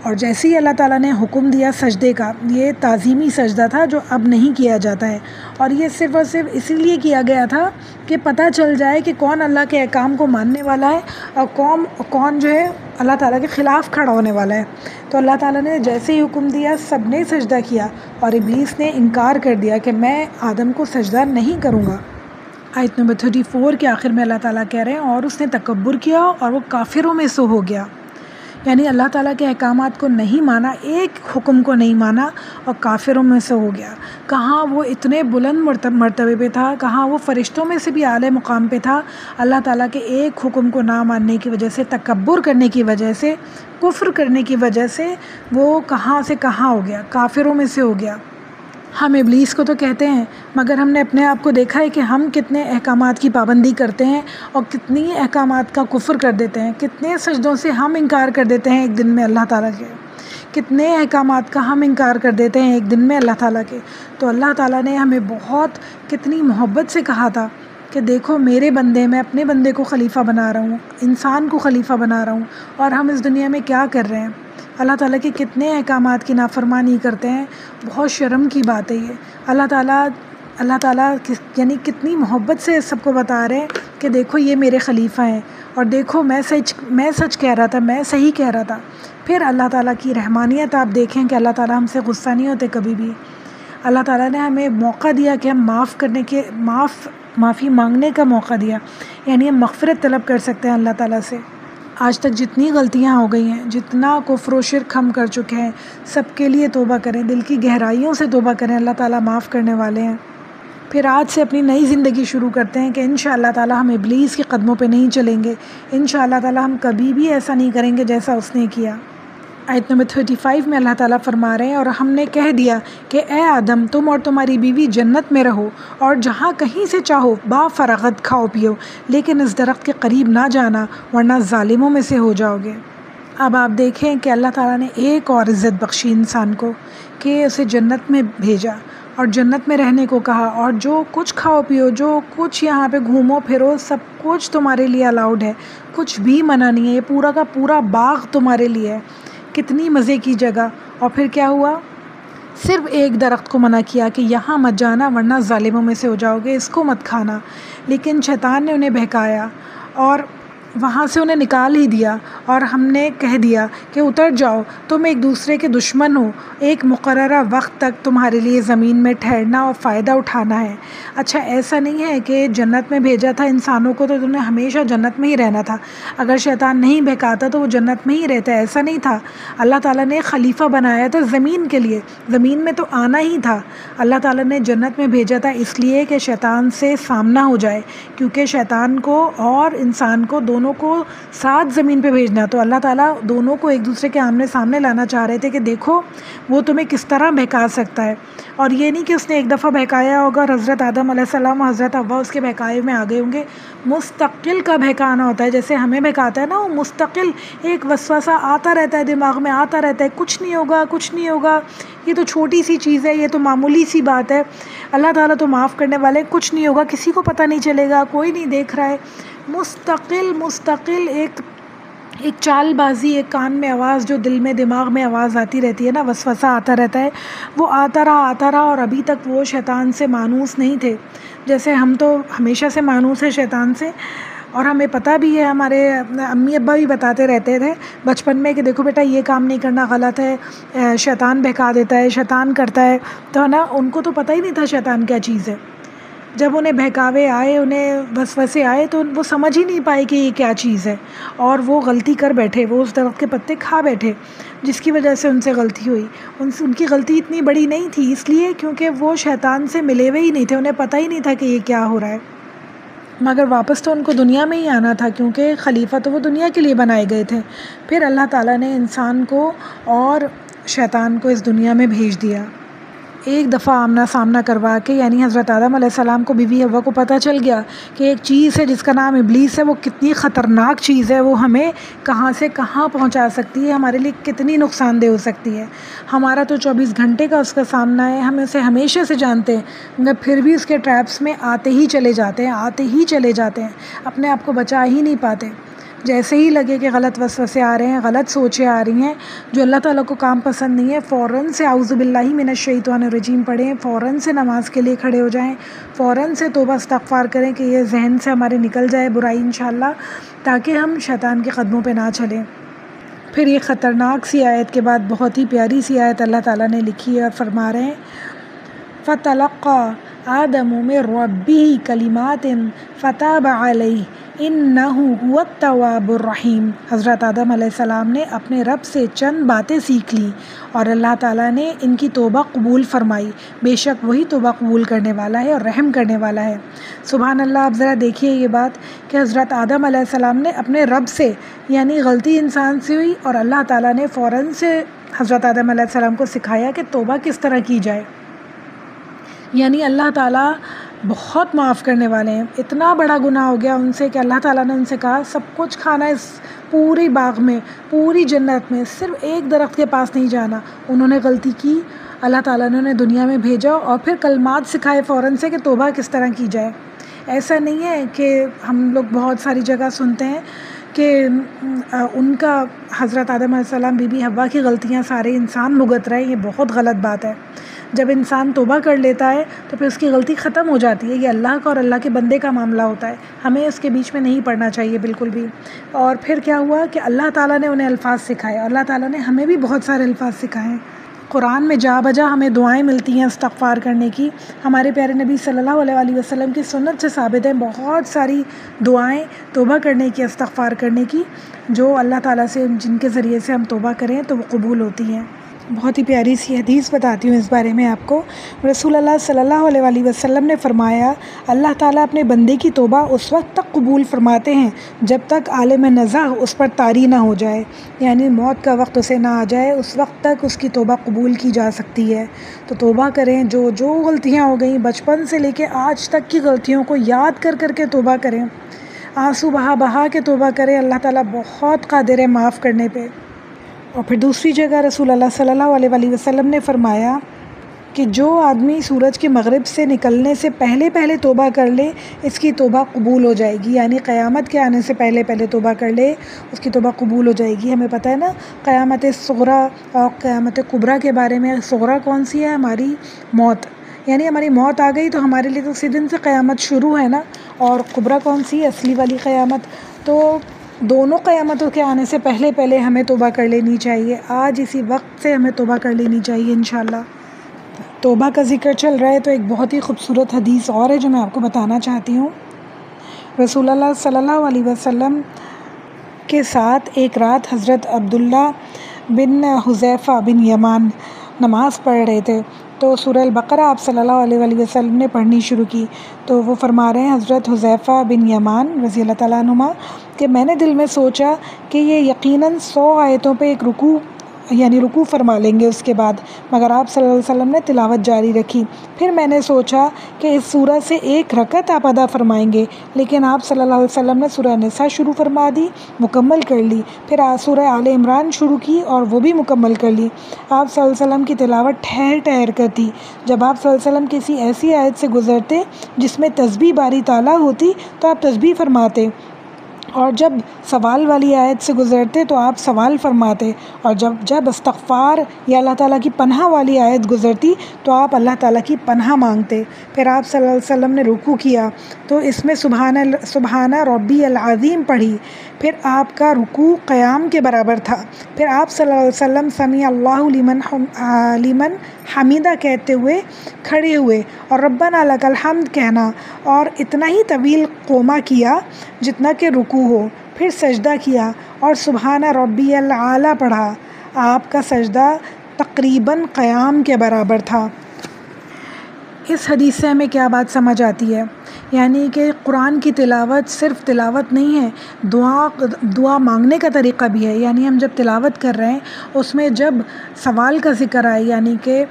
اور جیسے ہی اللہ تعالیٰ نے حکم دیا سجدے کا، یہ تعظیمی سجدہ تھا جو اب نہیں کیا جاتا ہے، اور یہ صرف اور صرف اسی لیے کیا گیا تھا کہ پتہ چل جائے کہ کون اللہ کے احکام کو ماننے والا ہے اور کون جو ہے اللہ تعالیٰ کے خلاف کھڑا ہونے والا ہے۔ تو اللہ تعالیٰ نے جیسے ہی حکم دیا سب نے سجدہ کیا، اور ابلیس نے انکار کر دیا کہ میں آدم کو سجدہ نہیں کروں گا۔ آیت نمبر 34 کے آخر میں اللہ تعالیٰ کہہ رہے ہیں اور اس نے تکبر کیا اور وہ کافروں میں سے ہو گیا، یعنی اللہ تعالیٰ کے احکامات کو نہیں مانا، ایک حکم کو نہیں مانا اور کافروں میں سے ہو گیا۔ کہاں وہ اتنے بلند مرتبے پہ تھا، کہاں وہ فرشتوں میں سے بھی اعلیٰ مقام پہ تھا، اللہ تعالیٰ کے ایک حکم کو نہ ماننے کی وجہ سے، تکبر کرنے کی وجہ سے، کفر کرنے کی وجہ سے وہ کہاں سے کہاں ہو گیا، کافروں میں سے ہو گیا۔ ہم ابلیس کو تو کہتے ہیں، مگر ہم نے اپنے آپ کو دیکھا ہے کہ ہم کتنے احکامات کی پابندی کرتے ہیں اور کتنی احکامات کا کفر کر دیتے ہیں، کتنے سجدوں سے ہم انکار کر دیتے ہیں ایک دن میں اللہ تعالیٰ کے، کتنے احکامات کا ہم انکار کر دیتے ہیں ایک دن میں اللہ تعالیٰ کے۔ تو اللہ تعالیٰ نے ہمیں بہت کتنی محبت سے کہا تھا کہ دیکھو میرے بندے، میں اپنے بندے کو خلیفہ بنا رہا ہوں، انسان کو خلیفہ بنا رہا ہوں، اور ہم اس دنیا میں کیا کر رہے ہیں، اللہ تعالیٰ کے کتنے احکامات کی نافرمانی کرتے ہیں۔ بہت شرم کی بات ہے یہ۔ اللہ تعالیٰ یعنی کتنی محبت سے سب کو بتا رہے ہیں کہ دیکھو یہ میرے خلیفہ ہیں، اور دیکھو میں سچ کہہ رہا تھا، میں صحیح کہہ رہا تھا۔ پھر اللہ تعالیٰ کی رحمانیت آپ دیکھیں کہ اللہ تعالیٰ ہم سے غصہ نہیں ہوتے کبھی بھی۔ اللہ تعالیٰ نے ہمیں موقع دیا کہ ہم معافی مانگنے کا موقع دیا، یعنی ہم مغفرت طلب کر سکتے ہیں اللہ تعالیٰ سے۔ آج تک جتنی غلطیاں ہو گئی ہیں، جتنا کفر و شرک ہم کر چکے ہیں، سب کے لیے توبہ کریں، دل کی گہرائیوں سے توبہ کریں، اللہ تعالیٰ معاف کرنے والے ہیں۔ پھر آج سے اپنی نئی زندگی شروع کرتے ہیں کہ انشاءاللہ تعالیٰ ہم ابلیس کے قدموں پہ نہیں چلیں گے، انشاءاللہ تعالیٰ ہم کبھی بھی ایسا نہیں کریں گے جیسا اس نے کیا۔ آیت نمبر 35 میں اللہ تعالیٰ فرما رہے ہیں اور ہم نے کہہ دیا کہ اے آدم تم اور تمہاری بیوی جنت میں رہو اور جہاں کہیں سے چاہو با فراغت کھاؤ پیو، لیکن اس درخت کے قریب نہ جانا ورنہ ظالموں میں سے ہو جاؤ گے۔ اب آپ دیکھیں کہ اللہ تعالیٰ نے ایک اور عزت بخشی انسان کو کہ اسے جنت میں بھیجا اور جنت میں رہنے کو کہا، اور جو کچھ کھاؤ پیو، جو کچھ یہاں پہ گھومو پھرو، سب کچھ تمہارے لیے الاؤڈ ہے، کچھ بھی منع نہیں ہے، یہ پورا کا پورا باغ تمہارے لیے ہے، کتنی مزے کی جگہ۔ اور پھر کیا ہوا؟ صرف ایک درخت کو منع کیا کہ یہاں مت جانا ورنہ ظالموں میں سے ہو جاؤ گے، اس کو مت کھانا، لیکن شیطان نے انہیں بہکایا اور وہاں سے انہیں نکال ہی دیا، اور ہم نے کہہ دیا کہ اتر جاؤ، تم ایک دوسرے کے دشمن ہو، ایک مقررہ وقت تک تمہارے لیے زمین میں ٹھہرنا اور فائدہ اٹھانا ہے۔ اچھا ایسا نہیں ہے کہ جنت میں بھیجا تھا انسانوں کو تو انہیں ہمیشہ جنت میں ہی رہنا تھا، اگر شیطان نہیں بہکاتا تو وہ جنت میں ہی رہتا، ایسا نہیں تھا۔ اللہ تعالیٰ نے خلیفہ بنایا تھا زمین کے لیے، زمین میں تو آنا ہی تھا۔ اللہ تعالیٰ نے جنت میں بھیجا تھا اس لیے کہ شیطان سے سامنا ہو جائے، کیونکہ شیطان کو اور انسان کو دونوں دونوں کو ساتھ زمین پہ بھیجنا. تو اللہ تعالیٰ دونوں کو ایک دوسرے کے آمنے سامنے لانا چاہ رہے تھے کہ دیکھو وہ تمہیں کس طرح بہکا سکتا ہے. اور یہ نہیں کہ اس نے ایک دفعہ بہکایا ہوگا اور حضرت آدم علیہ السلام اور حضرت حوا اس کے بہکائے میں آ گئے ہوں گے. مستقل کا بہکانا ہوتا ہے، جیسے ہمیں بہکاتا ہے نا، وہ مستقل ایک وسوسہ آتا رہتا ہے دماغ میں، آتا رہتا ہے، کچھ نہیں ہوگا کچھ نہیں ہوگا، یہ تو چھوٹی سی چیز ہے، یہ تو معمولی سی بات ہے، اللہ تعالیٰ تو معاف کرنے والے، کچھ نہیں ہوگا، کسی کو پتہ نہیں چلے گا، کوئی نہیں دیکھ رہا ہے. مستقل ایک چال بازی، ایک کان میں آواز، جو دل میں دماغ میں آواز آتی رہتی ہے نا، وسوسہ آتا رہتا ہے، وہ آتا رہا اور ابھی تک وہ شیطان سے مانوس نہیں تھے. جیسے ہم تو ہمیشہ سے مانوس ہیں شیطان سے، اور ہمیں پتہ بھی ہے، ہمارے امی ابا بھی بتاتے رہتے تھے بچپن میں کہ دیکھو بیٹا یہ کام نہیں کرنا، غلط ہے، شیطان بہکا دیتا ہے، شیطان کرتا ہے. تو نا ان کو تو پتہ ہی نہیں تھا شیطان کیا چیز ہے. جب انہیں بہکاوے آئے، انہیں وسوسے آئے، تو وہ سمجھ ہی نہیں پائے کہ یہ کیا چیز ہے، اور وہ غلطی کر بیٹھے، وہ اس درخت کے پتے کھا بیٹھے، جس کی وجہ سے ان سے غلطی ہوئی. ان کی غلطی اتنی بڑی نہیں تھی، اس لیے کیونکہ وہ شیطان سے ملے ہوئے ہی نہیں تھے، انہیں پتہ ہی نہیں تھا کہ یہ کیا ہو رہا ہے. مگر واپس تو ان کو دنیا میں ہی آنا تھا، کیونکہ خلیفہ تو وہ دنیا کے لیے بنائے گئے تھے. پھر اللہ تعالیٰ نے انسان کو اور شیطان کو اس دنیا میں بھیج دیا. ایک دفعہ آمنا سامنا کروا کے، یعنی حضرت آدم علیہ السلام کو، بیوی حوا کو پتہ چل گیا کہ ایک چیز ہے جس کا نام ابلیس ہے، وہ کتنی خطرناک چیز ہے، وہ ہمیں کہاں سے کہاں پہنچا سکتی ہے، ہمارے لیے کتنی نقصان دہ ہو سکتی ہے. ہمارا تو 24 گھنٹے کا اس کا سامنا ہے، ہم اسے ہمیشہ سے جانتے ہیں، مگر پھر بھی اس کے ٹریپس میں آتے ہی چلے جاتے ہیں، اپنے آپ کو بچا ہی نہیں پاتے. جیسے ہی لگے کہ غلط وسوسے آ رہے ہیں، غلط سوچیں آ رہی ہیں، جو اللہ تعالیٰ کو کام پسند نہیں ہے، فوراً سے اعوذ باللہ من الشیطان الرجیم پڑھیں، فوراً سے نماز کے لیے کھڑے ہو جائیں، فوراً سے توبہ استغفار کریں کہ یہ ذہن سے ہمارے نکل جائے برائی انشاءاللہ، تاکہ ہم شیطان کے قدموں پہ نہ چلیں. پھر یہ خطرناک سی آیت کے بعد بہت ہی پیاری سی آیت اللہ تعالیٰ نے لکھی ہے اور فرما رہے ہیں فَتَلَقَّى آدَمُ مِن رَّبِّهِ كَلِمَاتٍ فَتَابَ عَلَيْهِ إِنَّهُ هُوَ التَّوَّابُ الرَّحِيمُ. حضرت آدم علیہ السلام نے اپنے رب سے چند باتیں سیکھ لی اور اللہ تعالیٰ نے ان کی توبہ قبول فرمائی، بے شک وہی توبہ قبول کرنے والا ہے اور رحم کرنے والا ہے. سبحان اللہ. آپ ذرا دیکھیے یہ بات کہ حضرت آدم علیہ السلام نے اپنے رب سے، یعنی غلطی انسان سے ہوئی، اور اللہ تعالیٰ نے فوراً سے حضرت آدم علیہ السلام کو سکھایا کہ توبہ کس طرح کی جائے. یعنی اللہ تعالیٰ بہت معاف کرنے والے ہیں. اتنا بڑا گناہ ہو گیا ان سے کہ اللہ تعالیٰ نے ان سے کہا سب کچھ کھانا اس پوری باغ میں، پوری جنت میں، صرف ایک درخت کے پاس نہیں جانا. انہوں نے غلطی کی، اللہ تعالیٰ نے انہیں دنیا میں بھیجا اور پھر کلمات سکھائے فوراً سے کہ توبہ کس طرح کی جائے. ایسا نہیں ہے کہ ہم لوگ بہت ساری جگہ سنتے ہیں کہ ان کا حضرت آدم علیہ السلام، بی بی حوا کی غلطیاں سارے انسان بھگت رہے ہیں. یہ بہت غلط بات ہے. جب انسان توبہ کر لیتا ہے تو پھر اس کی غلطی ختم ہو جاتی ہے. یہ اللہ کا اور اللہ کے بندے کا معاملہ ہوتا ہے، ہمیں اس کے بیچ میں نہیں پڑنا چاہیے بالکل بھی. اور پھر کیا ہوا کہ اللہ تعالیٰ نے انہیں الفاظ سکھائے، اور اللہ تعالیٰ نے ہمیں بھی بہت سارے الفاظ سکھائے ہیں. قرآن میں جا بجا ہمیں دعائیں ملتی ہیں استغفار کرنے کی. ہمارے پیارے نبی صلی اللہ علیہ وآلہ وسلم کی سنت سے ثابت ہیں بہت ساری دعائیں توبہ کرنے کی، استغفار کرنے کی، جو اللہ تعالیٰ سے، جن کے ذریعے سے ہم توبہ کریں تو وہ قبول ہوتی ہیں. بہت ہی پیاری سی حدیث بتاتی ہوں اس بارے میں آپ کو. رسول اللہ صلی اللہ علیہ وآلہ وسلم نے فرمایا اللہ تعالیٰ اپنے بندے کی توبہ اس وقت تک قبول فرماتے ہیں جب تک عالم نزاع اس پر طاری نہ ہو جائے، یعنی موت کا وقت اسے نہ آ جائے، اس وقت تک اس کی توبہ قبول کی جا سکتی ہے. تو توبہ کریں، جو غلطیاں ہو گئیں بچپن سے لے کے آج تک کی غلطیوں کو یاد کر کر کے توبہ کریں، آنسو بہا کے توبہ کریں. اللہ تعالیٰ بہت قادر ہے معاف کرنے پہ. اور پھر دوسری جگہ رسول اللہ صلی اللہ علیہ وآلہ وسلم نے فرمایا کہ جو آدمی سورج کے مغرب سے نکلنے سے پہلے توبہ کر لے اس کی توبہ قبول ہو جائے گی. یعنی قیامت کے آنے سے پہلے توبہ کر لے اس کی توبہ قبول ہو جائے گی. ہمیں پتہ ہے نا قیامت صغریٰ اور قیامت کبریٰ کے بارے میں. صغریٰ کون سی ہے؟ ہماری موت، یعنی ہماری موت آ گئی تو ہمارے لیے تو اسی دن سے قیامت شروع ہے نا. اور کبریٰ کون سی ہے؟ اصلی والی قیامت. تو دونوں قیامتوں کے آنے سے پہلے ہمیں توبہ کر لینی چاہیے. آج اسی وقت سے ہمیں توبہ کر لینی چاہیے انشاءاللہ. توبہ کا ذکر چل رہا ہے تو ایک بہت ہی خوبصورت حدیث اور ہے جو میں آپ کو بتانا چاہتی ہوں. رسول اللہ صلی اللہ علیہ وسلم کے ساتھ ایک رات حضرت عبداللہ بن حذیفہ بن یمان نماز پڑھ رہے تھے. تو سورہ البقرہ آپ صلی اللہ علیہ وآلہ وسلم نے پڑھنی شروع کی. تو وہ فرما رہے ہیں حضرت حذیفہ بن یمان رضی اللہ تعالیٰ عنہما کہ میں نے دل میں سوچا کہ یہ یقیناً 100 آیتوں پہ ایک رکوع یعنی رکوع فرما لیں گے اس کے بعد، مگر آپ صلی اللہ علیہ وسلم نے تلاوت جاری رکھی. پھر میں نے سوچا کہ اس سورہ سے ایک رکعت آپ ادا فرمائیں گے، لیکن آپ صلی اللہ علیہ وسلم نے سورہ نساء شروع فرما دی، مکمل کر لی. پھر سورہ آل عمران شروع کی اور وہ بھی مکمل کر لی. آپ صلی اللہ علیہ وسلم کی تلاوت ٹھہر ٹھہر کر تھی. جب آپ صلی اللہ علیہ وسلم کسی ایسی آیت سے گزرتے جس میں تسبیح باری تعالیٰ ہوتی تو آپ تسبیح فرماتے، اور جب سوال والی آیت سے گزرتے تو آپ سوال فرماتے، اور جب استغفار یا اللہ تعالیٰ کی پناہ والی آیت گزرتی تو آپ اللہ تعالیٰ کی پناہ مانگتے. پھر آپ صلی اللہ علیہ وسلم نے رکوع کیا تو اس میں سبحان ربی العظیم پڑھی. پھر آپ کا رکوع قیام کے برابر تھا. پھر آپ صلی اللہ علیہ وسلم سمیع اللہ لمن حمیدہ کہتے ہوئے کھڑے ہوئے اور ربنا لک الحمد کہنا، اور اتنا ہی طویل قومہ کیا جتنا کہ رکوع ہو. پھر سجدہ کیا اور سبحان ربی العالی پڑھا. آپ کا سجدہ تقریباً قیام کے برابر تھا. اس حدیث سے ہمیں کیا بات سمجھ آتی ہے؟ یعنی کہ قرآن کی تلاوت صرف تلاوت نہیں ہے، دعا مانگنے کا طریقہ بھی ہے. یعنی ہم جب تلاوت کر رہے ہیں اس میں جب سوال کا ذکر آئے یعنی کہ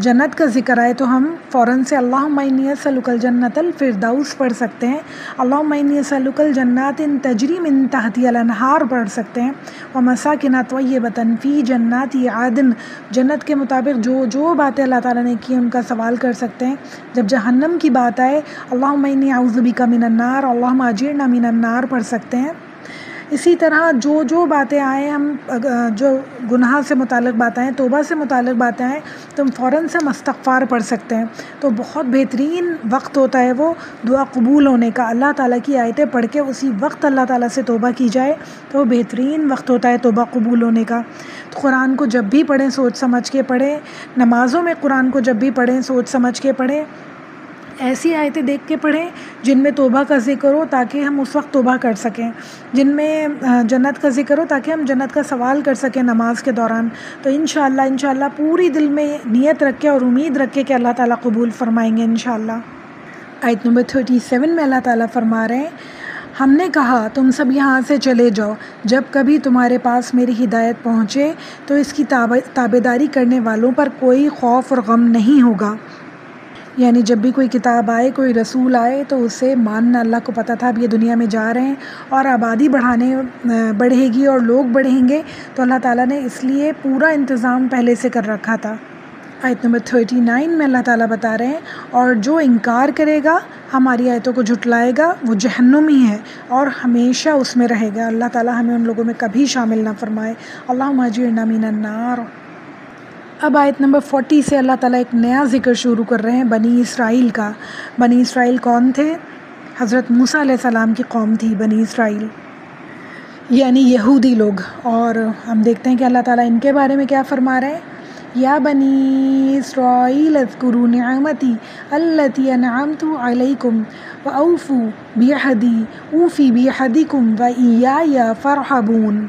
جنت کا ذکر آئے تو ہم فوراً سے اللہم انی اسألک الجنۃ الفردوس پڑھ سکتے ہیں، اللہم انی اسألک الجنات تجری من تحتی الانہار پڑھ سکتے ہیں، ومساکن طیبۃ فی جنات عدن، جنت کے مطابق جو باتیں اللہ تعالیٰ نے کی ان کا سوال کر سکتے ہیں. جب جہنم کی بات آئے اللہم انی اعوذ بک من النار اللہم اجرنا من النار پڑھ سکتے ہیں. اسی طرح جو باتیں آئیں، ہم جو گناہ سے متعلق باتیں آئیں، توبہ سے متعلق باتیں آئیں تو ہم فوراً سے استغفار پڑھ سکتے ہیں. تو بہت بہترین وقت ہوتا ہے وہ دعا قبول ہونے کا. اللہ تعالیٰ کی آیتیں پڑھ کے اسی وقت اللہ تعالیٰ سے توبہ کی جائے تو وہ بہترین وقت ہوتا ہے توبہ قبول ہونے کا. تو قرآن کو جب بھی پڑھیں سوچ سمجھ کے پڑھیں. نمازوں میں قرآن کو جب بھی پڑھیں سوچ سمجھ کے پڑھیں. ایسی آیتیں دیکھ کے پڑھیں جن میں توبہ کا ذکر ہو تاکہ ہم اس وقت توبہ کر سکیں، جن میں جنت کا ذکر ہو تاکہ ہم جنت کا سوال کر سکیں نماز کے دوران. تو انشاءاللہ پوری دل میں نیت رکھ کے اور امید رکھ کے کہ اللہ تعالیٰ قبول فرمائیں گے انشاءاللہ. آیت نمبر 37 میں اللہ تعالیٰ فرما رہے ہیں، ہم نے کہا تم سب یہاں سے چلے جاؤ، جب کبھی تمہارے پاس میری ہدایت پہنچے تو اس کی تابعداری کرنے والوں پر کوئی خوف اور غم نہیں ہوگا. یعنی جب بھی کوئی کتاب آئے، کوئی رسول آئے تو اسے ماننا. اللہ کو پتہ تھا اب یہ دنیا میں جا رہے ہیں اور آبادی بڑھے گی اور لوگ بڑھیں گے، تو اللہ تعالیٰ نے اس لیے پورا انتظام پہلے سے کر رکھا تھا. آیت نمبر 39 میں اللہ تعالیٰ بتا رہے ہیں، اور جو انکار کرے گا ہماری آیتوں کو جھٹلائے گا وہ جہنمی ہے اور ہمیشہ اس میں رہے گا. اللہ تعالیٰ ہمیں ان لوگوں میں کبھی شامل نہ فرمائے. اللہم اجرنا من النار. اب آیت نمبر 40 سے اللہ تعالیٰ ایک نیا ذکر شروع کر رہے ہیں بنی اسرائیل کا. بنی اسرائیل کون تھے؟ حضرت موسیٰ علیہ السلام کی قوم تھی بنی اسرائیل، یعنی یہودی لوگ. اور ہم دیکھتے ہیں کہ اللہ تعالیٰ ان کے بارے میں کیا فرما رہے ہیں، یا بنی اسرائیل اذکروا نعمتی التی انعمت علیکم واوفوا بعہدی اوفی بعہدکم وایای فارہبون.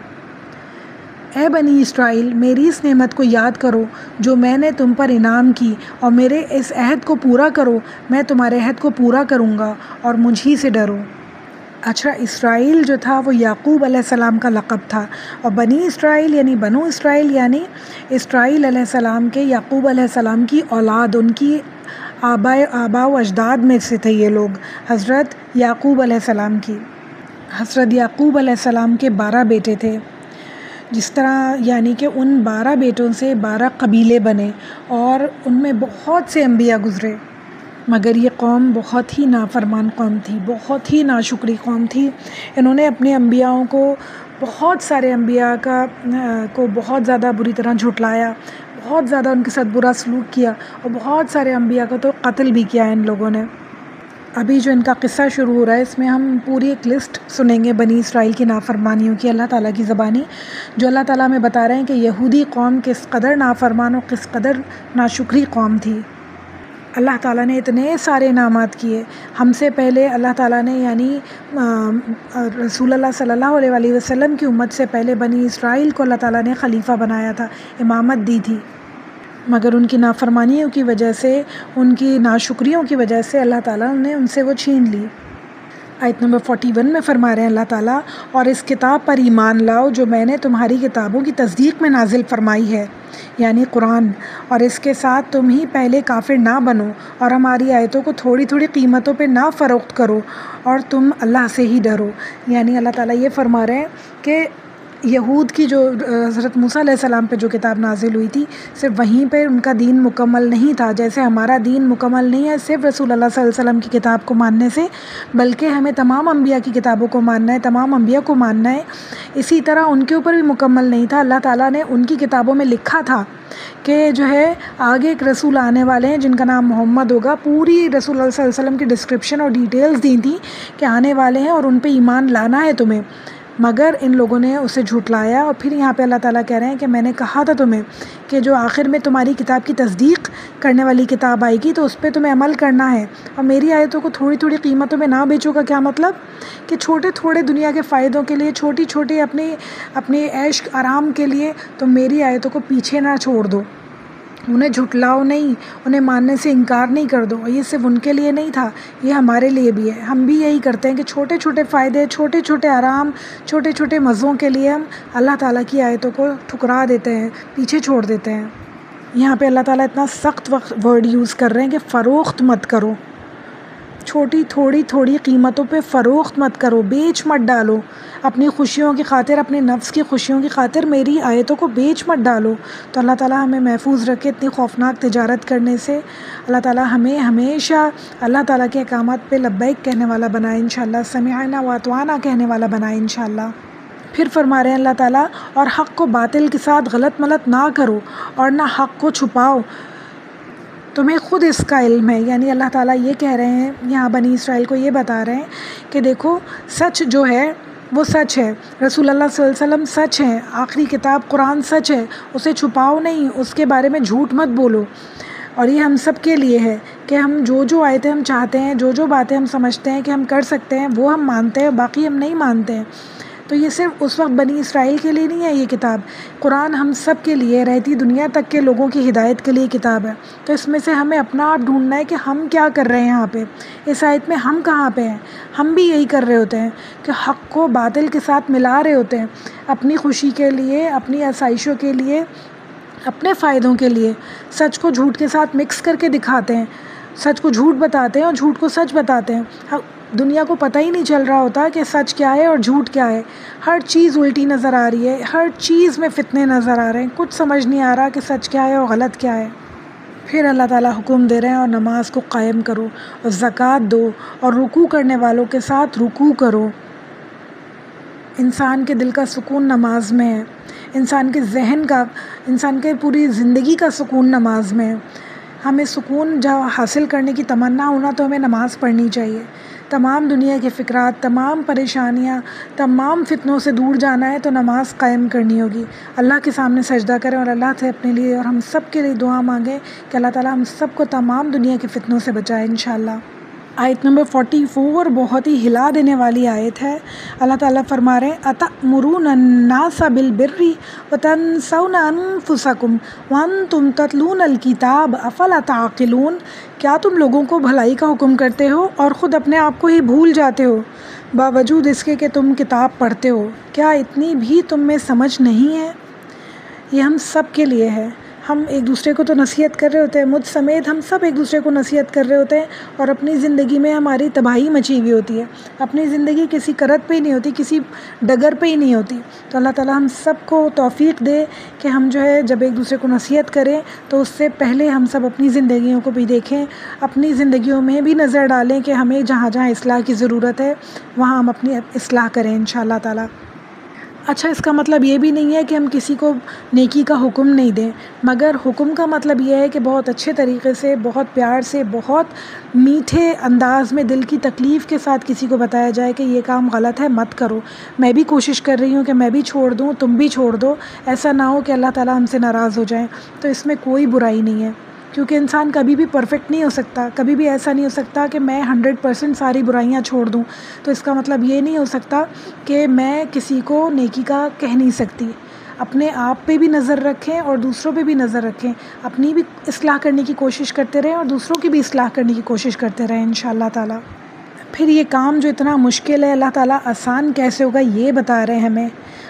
اے بنی اسرائیل، میری اس نعمت کو یاد کرو جو میں نے تم پر انعام کی، اور میرے اس عہد کو پورا کرو، میں تمہارے عہد کو پورا کروں گا، اور مجھ ہی سے ڈرو. اچھا، اسرائیل جو تھا وہ یعقوب علیہ السلام کا لقب تھا، اور بنی اسرائیل یعنی بنو اسرائیل یعنی اسرائیل علیہ السلام کے یعقوب علیہ السلام کی اولاد، ان کی آبا و اجداد میں سے تھے یہ لوگ. حضرت یعقوب علیہ السلام کی حضرت یعقوب علیہ السلام کے 12 بیٹے تھے. جس طرح یعنی کہ ان 12 بیٹوں سے 12 قبیلے بنے اور ان میں بہت سے انبیاء گزرے، مگر یہ قوم بہت ہی نافرمان قوم تھی، بہت ہی ناشکری قوم تھی. انہوں نے اپنے انبیاءوں کو، بہت سارے انبیاء کو بہت زیادہ بری طرح جھٹلایا، بہت زیادہ ان کے ساتھ برا سلوک کیا، اور بہت سارے انبیاء کا تو قتل بھی کیا ان لوگوں نے. ابھی جو ان کا قصہ شروع ہو رہا ہے اس میں ہم پوری ایک لسٹ سنیں گے بنی اسرائیل کی نافرمانیوں کی اللہ تعالیٰ کی زبانی، جو اللہ تعالیٰ ہمیں بتا رہے ہیں کہ یہودی قوم کس قدر نافرمان اور کس قدر ناشکری قوم تھی. اللہ تعالیٰ نے اتنے سارے انعامات کیے ہم سے پہلے. اللہ تعالیٰ نے یعنی رسول اللہ صلی اللہ علیہ وسلم کی امت سے پہلے بنی اسرائیل کو اللہ تعالیٰ نے خلیفہ بنایا تھا، امامت دی تھی. مگر ان کی نافرمانیوں کی وجہ سے، ان کی ناشکریوں کی وجہ سے اللہ تعالیٰ نے ان سے وہ چھین لی۔ آیت نمبر 41 میں فرما رہے ہیں اللہ تعالیٰ، اور اس کتاب پر ایمان لاؤ جو میں نے تمہاری کتابوں کی تصدیق میں نازل فرمائی ہے، یعنی قرآن، اور اس کے ساتھ تم ہی پہلے کافر نہ بنو، اور ہماری آیتوں کو تھوڑی تھوڑی قیمتوں پہ نہ فروخت کرو، اور تم اللہ سے ہی ڈرو۔ یعنی اللہ تعالیٰ یہ فرما رہے ہیں کہ یہود کی جو حضرت موسیٰ علیہ السلام پہ جو کتاب نازل ہوئی تھی، صرف وہیں پہ ان کا دین مکمل نہیں تھا، جیسے ہمارا دین مکمل نہیں ہے صرف رسول اللہ صلی اللہ علیہ وسلم کی کتاب کو ماننے سے، بلکہ ہمیں تمام انبیاء کی کتابوں کو ماننا ہے، تمام انبیاء کو ماننا ہے۔ اسی طرح ان کے اوپر بھی مکمل نہیں تھا۔ اللہ تعالیٰ نے ان کی کتابوں میں لکھا تھا کہ جو ہے آگے ایک رسول آنے والے ہیں جن کا نام محمد ہوگا، پوری رسول اللہ صلی اللہ علیہ وسلم کی ڈسکرپشن اور ڈیٹیلز دی تھیں کہ آنے والے ہیں اور ان پہ ایمان لانا ہے تمہیں، مگر ان لوگوں نے اسے جھٹلایا۔ اور پھر یہاں پہ اللہ تعالیٰ کہہ رہے ہیں کہ میں نے کہا تھا تمہیں کہ جو آخر میں تمہاری کتاب کی تصدیق کرنے والی کتاب آئے گی تو اس پہ تمہیں عمل کرنا ہے، اور میری آیتوں کو تھوڑی تھوڑی قیمتوں میں نہ بیچو کا کیا مطلب؟ کہ چھوٹے تھوڑے دنیا کے فائدوں کے لیے، چھوٹی چھوٹی اپنے عیش آرام کے لیے تم میری آیتوں کو پیچھے نہ چھوڑ دو، انہیں جھٹلاؤ نہیں، انہیں ماننے سے انکار نہیں کر دو۔ یہ صرف ان کے لیے نہیں تھا، یہ ہمارے لیے بھی ہے۔ ہم بھی یہی کرتے ہیں کہ چھوٹے چھوٹے فائدے، چھوٹے چھوٹے آرام، چھوٹے چھوٹے مزوں کے لیے ہم اللہ تعالیٰ کی آیتوں کو ٹھکرا دیتے ہیں، پیچھے چھوڑ دیتے ہیں۔ یہاں پہ اللہ تعالیٰ اتنا سخت ورڈ یوز کر رہے ہیں کہ فروخت مت کرو، چھوٹی تھوڑی قیمتوں پہ فروخت مت کرو، بیچ مت ڈالو، اپنی خوشیوں کی خاطر، اپنے نفس کی خوشیوں کی خاطر میری آیتوں کو بیچ مت ڈالو۔ تو اللہ تعالیٰ ہمیں محفوظ رکھے اتنی خوفناک تجارت کرنے سے۔ اللہ تعالیٰ ہمیں ہمیشہ اللہ تعالیٰ کے احکامات پہ لبیک کہنے والا بنائے انشاءاللہ، سمعنا واطعنا کہنے والا بنائے انشاءاللہ۔ پھر فرما رہے ہیں اللہ تعالیٰ، اور حق کو باطل کے ساتھ غلط ملت نہ کرو اور نہ حق کو چھپاؤ، تمہیں خود اس کا علم ہے۔ یعنی اللہ تعالیٰ یہ کہہ رہے ہیں، یہاں بنی اسرائیل کو یہ بتا رہے ہیں کہ دیکھو سچ جو ہے وہ سچ ہے، رسول اللہ صلی اللہ علیہ وسلم سچ ہے، آخری کتاب قرآن سچ ہے، اسے چھپاؤ نہیں، اس کے بارے میں جھوٹ مت بولو۔ اور یہ ہم سب کے لیے ہے کہ ہم جو آیتیں ہم چاہتے ہیں، جو باتیں ہم سمجھتے ہیں کہ ہم کر سکتے ہیں وہ ہم مانتے ہیں، باقی ہم نہیں مانتے ہیں۔ تو یہ صرف اس وقت بنی اسرائیل کے لیے نہیں ہے، یہ کتاب قرآن ہم سب کے لیے، رہتی دنیا تک کے لوگوں کی ہدایت کے لیے کتاب ہے۔ تو اس میں سے ہمیں اپنا آپ ڈھونڈنا ہے کہ ہم کیا کر رہے ہیں یہاں پہ، اس آیت میں ہم کہاں پہ ہیں۔ ہم بھی یہی کر رہے ہوتے ہیں کہ حق کو باطل کے ساتھ ملا رہے ہوتے ہیں، اپنی خوشی کے لیے، اپنی آسائشوں کے لیے، اپنے فائدوں کے لیے سچ کو جھوٹ کے ساتھ مکس کر کے دکھاتے ہیں، سچ کو جھوٹ بتاتے ہیں اور جھوٹ کو سچ بتاتے ہیں۔ دنیا کو پتہ ہی نہیں چل رہا ہوتا کہ سچ کیا ہے اور جھوٹ کیا ہے، ہر چیز الٹی نظر آ رہی ہے، ہر چیز میں فتنے نظر آ رہے ہیں، کچھ سمجھ نہیں آ رہا کہ سچ کیا ہے اور غلط کیا ہے۔ پھر اللہ تعالیٰ حکم دے رہے ہیں، اور نماز کو قائم کرو اور زکوٰۃ دو اور رکوع کرنے والوں کے ساتھ رکوع کرو۔ انسان کے دل کا سکون نماز میں ہے، انسان کے ذہن کا، انسان کے پوری زندگی کا سکون نماز میں ہے۔ ہمیں سکون جب حاصل کرنے کی تمنا ہونا تو ہمیں نماز پڑھنی چاہیے۔ تمام دنیا کے فکرات، تمام پریشانیاں، تمام فتنوں سے دور جانا ہے تو نماز قائم کرنی ہوگی۔ اللہ کے سامنے سجدہ کریں اور اللہ سے اپنے لیے اور ہم سب کے لیے دعا مانگیں کہ اللہ تعالیٰ ہم سب کو تمام دنیا کے فتنوں سے بچائے انشاءاللہ۔ آیت نمبر 44 بہت ہی ہلا دینے والی آیت ہے۔ اللہ تعالیٰ فرما رہے ہیں، أَتَأْمُرُونَ النَّاسَ بِالْبِرِّ وَتَنْسَوْنَ أَنفُسَكُمْ وَأَنْتُمْ تَتْلُونَ الْكِتَابَ أَفَلَا تَعْقِلُونَ، کیا تم لوگوں کو بھلائی کا حکم کرتے ہو اور خود اپنے آپ کو ہی بھول جاتے ہو، باوجود اس کے کہ تم کتاب پڑھتے ہو؟ کیا اتنی بھی تم میں سمجھ نہیں ہے؟ یہ ہم سب کے لیے ہے۔ ہم ایک دوسرے کو تو نصیحت کر رہے ہوتے ہیں، مجھ سمیت ہم سب ایک دوسرے کو نصیحت کر رہے ہوتے ہیں، اور اپنی زندگی میں ہماری تباہی مچی ہوئی ہوتی ہے، اپنی زندگی کسی کرت پہ ہی نہیں ہوتی، کسی ڈگر پہ ہی نہیں ہوتی۔ تو اللہ تعالیٰ ہم سب کو توفیق دے کہ ہم جو ہے جب ایک دوسرے کو نصیحت کریں تو اس سے پہلے ہم سب اپنی زندگیوں کو بھی دیکھیں، اپنی زندگیوں میں بھی نظر ڈالیں کہ ہمیں جہاں جہاں اصلاح کی ضرورت ہے وہاں ہم اپنی اصلاح کریں انشاءاللہ تعالیٰ۔ اچھا، اس کا مطلب یہ بھی نہیں ہے کہ ہم کسی کو نیکی کا حکم نہیں دیں، مگر حکم کا مطلب یہ ہے کہ بہت اچھے طریقے سے، بہت پیار سے، بہت میٹھے انداز میں، دل کی تکلیف کے ساتھ کسی کو بتایا جائے کہ یہ کام غلط ہے، مت کرو۔ میں بھی کوشش کر رہی ہوں کہ میں بھی چھوڑ دوں، تم بھی چھوڑ دو، ایسا نہ ہو کہ اللہ تعالیٰ ہم سے ناراض ہو جائیں۔ تو اس میں کوئی برائی نہیں ہے، کیونکہ انسان کبھی بھی پرفیکٹ نہیں ہو سکتا، کبھی بھی ایسا نہیں ہو سکتا کہ میں 100% ساری برائیاں چھوڑ دوں۔ تو اس کا مطلب یہ نہیں ہو سکتا کہ میں کسی کو نیکی کا کہہ نہیں سکتی۔ اپنے آپ پہ بھی نظر رکھیں اور دوسروں پہ بھی نظر رکھیں، اپنی بھی اصلاح کرنے کی کوشش کرتے رہیں اور دوسروں کی بھی اصلاح کرنے کی کوشش کرتے رہیں انشاءاللہ تعالیٰ۔ پھر یہ کام جو اتنا مشکل ہے اللہ تعالیٰ آسان کیسے ہوگا یہ بتا رہے ہیں ہمیں،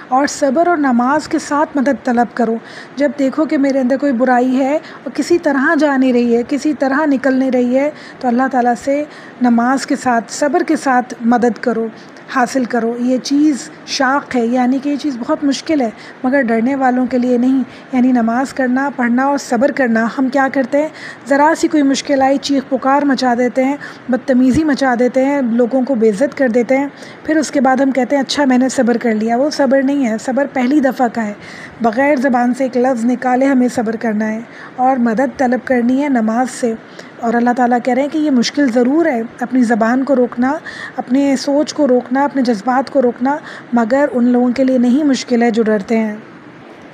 اور صبر اور نماز کے ساتھ مدد طلب کرو۔ جب دیکھو کہ میرے اندر کوئی برائی ہے اور کسی طرح جا نہیں رہی ہے، کسی طرح نکل نہیں رہی ہے، تو اللہ تعالیٰ سے نماز کے ساتھ صبر کے ساتھ مدد کرو، حاصل کرو۔ یہ چیز شاق ہے، یعنی کہ یہ چیز بہت مشکل ہے، مگر ڈرنے والوں کے لیے نہیں۔ یعنی نماز کرنا، پڑھنا اور صبر کرنا۔ ہم کیا کرتے ہیں، ذرا سی کوئی مشکل آئی چیخ پکار مچا دیتے ہیں، بدتمیزی مچا دیتے ہیں، لوگوں کو بے عزت کر دیتے ہیں، پھر اس کے بعد ہم کہتے ہیں اچھا میں نے صبر کر لیا۔ وہ صبر نہیں ہے، صبر پہلی دفعہ کا ہے، بغیر زبان سے ایک لفظ نکالے ہمیں صبر کرنا ہے اور مدد طلب کرنی ہے نماز سے۔ اور اللہ تعالیٰ کہہ رہے ہیں کہ یہ مشکل ضرور ہے، اپنی زبان کو روکنا، اپنے سوچ کو روکنا، اپنے جذبات کو روکنا، مگر ان لوگوں کے لیے نہیں مشکل ہے جو ڈرتے ہیں۔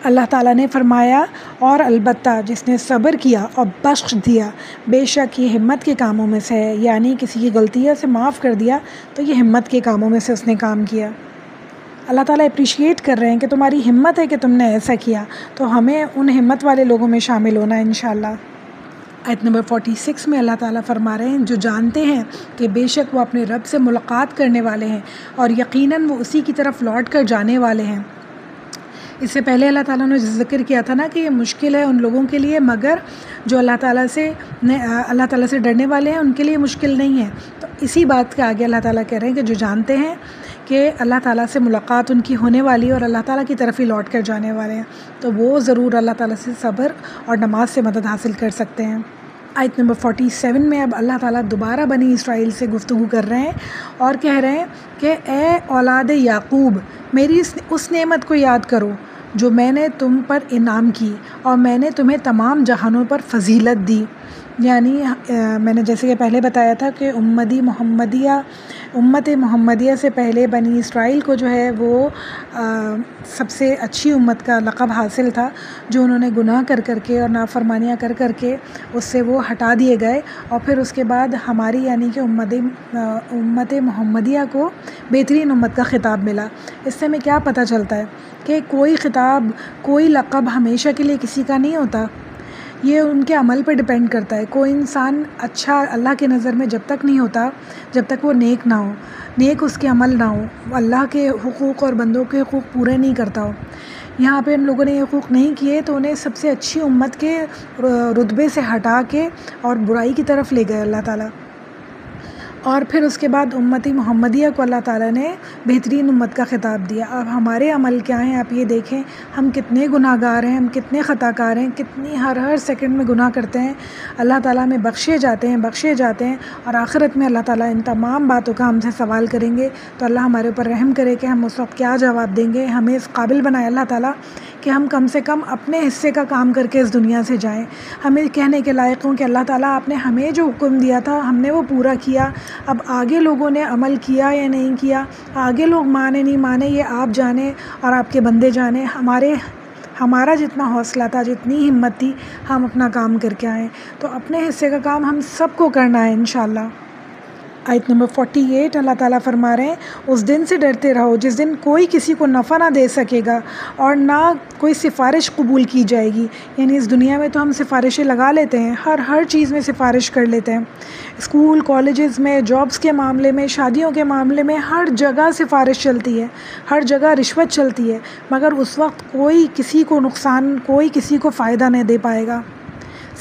اللہ تعالیٰ نے فرمایا اور البتہ جس نے صبر کیا اور بخش دیا، بے شک یہ ہمت کے کاموں میں سے ہے، یعنی کسی کی غلطیوں سے معاف کر دیا تو یہ ہمت کے کاموں میں سے اس نے کام کیا۔ اللہ تعالیٰ اپریشیٹ کر رہے ہیں کہ تمہاری ہمت ہے کہ تم نے ایسا کیا، تو ہمیں ان ہمت والے لوگوں میں شامل ہونا ہے انشاءاللہ۔ آیت نمبر 46 میں اللہ تعالیٰ فرما رہے ہیں جو جانتے ہیں کہ بے شک وہ اپنے رب سے ملاقات کرنے والے ہیں اور یقیناً وہ اسی کی طرف لوٹ کر جانے والے ہیں۔ اس سے پہلے اللہ تعالیٰ نے ذکر کیا تھا نا کہ یہ مشکل ہے ان لوگوں کے لیے، مگر جو اللہ تعالیٰ سے ڈرنے والے ہیں ان کے لیے مشکل نہیں ہے۔ تو اسی بات کے آگے اللہ تعالیٰ کہہ رہے ہیں کہ جو جانتے ہیں کہ اللہ تعالیٰ سے ملاقات ان کی ہونے والی ہے اور اللہ تعالیٰ کی طرف ہی لوٹ کر جانے والے ہیں، تو وہ ضرور اللہ تعالیٰ سے صبر اور نماز سے مدد حاصل کر سکتے ہیں۔ آیت نمبر 47 میں اب اللہ تعالیٰ دوبارہ بنی اسرائیل سے گفتگو کر رہے ہیں اور کہہ رہے ہیں کہ اے اولاد یعقوب، میری اس نعمت کو یاد کرو جو میں نے تم پر انعام کی اور میں نے تمہیں تمام جہانوں پر فضیلت دی۔ یعنی میں نے جیسے کہ پہلے بتایا تھا کہ امت محمدیہ سے پہلے بنی اسرائیل کو جو ہے وہ سب سے اچھی امت کا لقب حاصل تھا، جو انہوں نے گناہ کر کر کے اور نافرمانیاں کر کر کے اس سے وہ ہٹا دیے گئے، اور پھر اس کے بعد ہماری یعنی کہ امت محمدیہ کو بہترین امت کا خطاب ملا۔ اس سے ہمیں کیا پتہ چلتا ہے کہ کوئی خطاب، کوئی لقب ہمیشہ کے لیے کسی کا نہیں ہوتا، یہ ان کے عمل پہ ڈیپینڈ کرتا ہے۔ کوئی انسان اچھا اللہ کے نظر میں جب تک نہیں ہوتا جب تک وہ نیک نہ ہو، نیک اس کے عمل نہ ہو، اللہ کے حقوق اور بندوں کے حقوق پورے نہیں کرتا ہو۔ یہاں پہ ان لوگوں نے یہ حقوق نہیں کیے تو انہیں سب سے اچھی امت کے رتبے سے ہٹا کے اور برائی کی طرف لے گئے اللہ تعالیٰ۔ اور پھر اس کے بعد امتی محمدیہ کو اللہ تعالیٰ نے بہترین امت کا خطاب دیا۔ اب ہمارے عمل کیا ہیں آپ یہ دیکھیں، ہم کتنے گناہ گار ہیں، ہم کتنے خطا کار ہیں، کتنی ہر سیکنڈ میں گناہ کرتے ہیں۔ اللہ تعالیٰ میں بخشے جاتے ہیں اور آخرت میں اللہ تعالیٰ ان تمام باتوں کا ہم سے سوال کریں گے۔ تو اللہ ہمارے اوپر رحم کرے کہ ہم اس وقت کیا جواب دیں گے۔ ہمیں اس قابل بنائے اللہ تعالیٰ کہ ہم کم سے کم اپنے حصے کا کام کر کے اس دنیا سے جائیں، ہمیں کہنے کے لائق ہوں کہ اللہ تعالیٰ آپ نے ہمیں جو حکم دیا تھا ہم نے وہ پورا کیا۔ اب آگے لوگوں نے عمل کیا یا نہیں کیا، آگے لوگ مانے نہیں مانے، یہ آپ جانیں اور آپ کے بندے جانیں۔ ہمارا جتنا حوصلہ تھا، جتنی ہمت تھی، ہم اپنا کام کر کے آئیں۔ تو اپنے حصے کا کام ہم سب کو کرنا ہے انشاءاللہ۔ آیت نمبر 48 اللہ تعالیٰ فرما رہے ہیں اس دن سے ڈرتے رہو جس دن کوئی کسی کو نفع نہ دے سکے گا اور نہ کوئی سفارش قبول کی جائے گی۔ یعنی اس دنیا میں تو ہم سفارشیں لگا لیتے ہیں، ہر چیز میں سفارش کر لیتے ہیں، اسکول کالجز میں، جابس کے معاملے میں، شادیوں کے معاملے میں، ہر جگہ سفارش چلتی ہے، ہر جگہ رشوت چلتی ہے، مگر اس وقت کوئی کسی کو نقصان، کوئی کسی کو فائدہ نہیں دے پائے گا،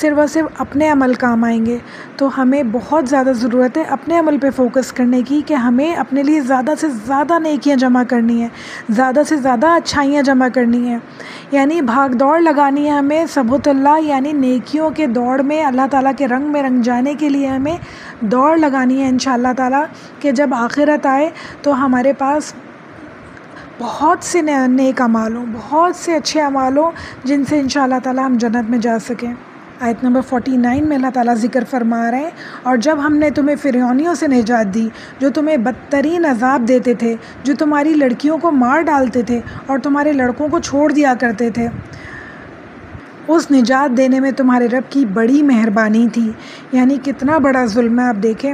صرف اور صرف اپنے عمل کام آئیں گے۔ تو ہمیں بہت زیادہ ضرورت ہے اپنے عمل پہ فوکس کرنے کی کہ ہمیں اپنے لیے زیادہ سے زیادہ نیکیاں جمع کرنی ہیں، زیادہ سے زیادہ اچھائیاں جمع کرنی ہیں، یعنی بھاگ دوڑ لگانی ہے ہمیں سبحت اللہ، یعنی نیکیوں کے دوڑ میں اللہ تعالیٰ کے رنگ میں رنگ جانے کے لیے ہمیں دوڑ لگانی ہے انشاءاللہ تعالیٰ، کہ جب آخرت آئے تو ہمارے پاس بہت سے نیک اعمال ہوں، بہت سے اچھے اعمال ہوں جن سے انشاءاللہ تعالیٰ ہم جنت میں جا سکیں۔ آیت نمبر 49 میں اللہ تعالیٰ ذکر فرما رہے ہیں اور جب ہم نے تمہیں فرعونیوں سے نجات دی جو تمہیں بدترین عذاب دیتے تھے، جو تمہاری لڑکیوں کو مار ڈالتے تھے اور تمہارے لڑکوں کو چھوڑ دیا کرتے تھے، اس نجات دینے میں تمہارے رب کی بڑی مہربانی تھی۔ یعنی کتنا بڑا ظلم ہے، آپ دیکھیں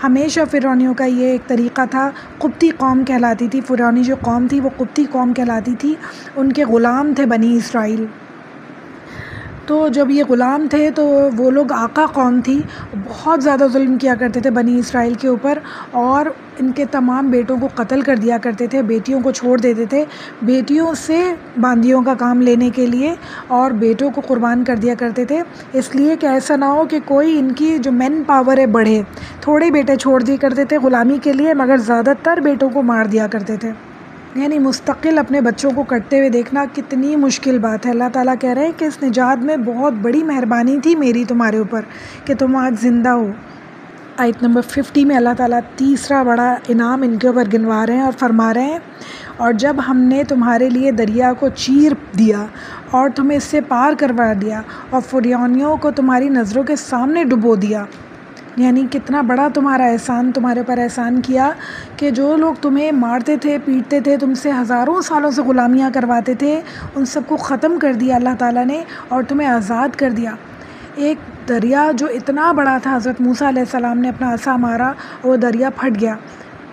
ہمیشہ فرعونیوں کا یہ ایک طریقہ تھا. قبطی قوم کہلاتی تھی، فرعونی جو قوم تھی وہ قبطی قوم کہلاتی تھی. ان کے غلام تھے بنی اسرائیل. تو جب یہ غلام تھے تو وہ لوگ آقا قوم تھی، بہت زیادہ ظلم کیا کرتے تھے بنی اسرائیل کے اوپر، اور ان کے تمام بیٹوں کو قتل کر دیا کرتے تھے، بیٹیوں کو چھوڑ دیتے تھے، بیٹیوں سے باندیوں کا کام لینے کے لیے، اور بیٹوں کو قربان کر دیا کرتے تھے، اس لیے کہ ایسا نہ ہو کہ کوئی ان کی جو مین پاور ہے بڑھے. تھوڑے بیٹے چھوڑ دیا کرتے تھے غلامی کے لیے، مگر زیادہ تر بیٹوں کو مار دیا کرتے تھے. یعنی مستقل اپنے بچوں کو کٹتے ہوئے دیکھنا کتنی مشکل بات ہے. اللہ تعالیٰ کہہ رہے ہیں کہ اس نجات میں بہت بڑی مہربانی تھی میری تمہارے اوپر کہ تم آج زندہ ہو. آیت نمبر 50 میں اللہ تعالیٰ تیسرا بڑا انعام ان کے اوپر گنوا رہے ہیں اور فرما رہے ہیں، اور جب ہم نے تمہارے لیے دریا کو چیر دیا اور تمہیں اس سے پار کروا دیا اور فرعونیوں کو تمہاری نظروں کے سامنے ڈبو دیا. یعنی کتنا بڑا تمہارا احسان، تمہارے اوپر احسان کیا کہ جو لوگ تمہیں مارتے تھے، پیٹتے تھے، تم سے ہزاروں سالوں سے غلامیاں کرواتے تھے، ان سب کو ختم کر دیا اللہ تعالیٰ نے اور تمہیں آزاد کر دیا. ایک دریا جو اتنا بڑا تھا، حضرت موسیٰ علیہ السلام نے اپنا عصا مارا اور وہ دریا پھٹ گیا،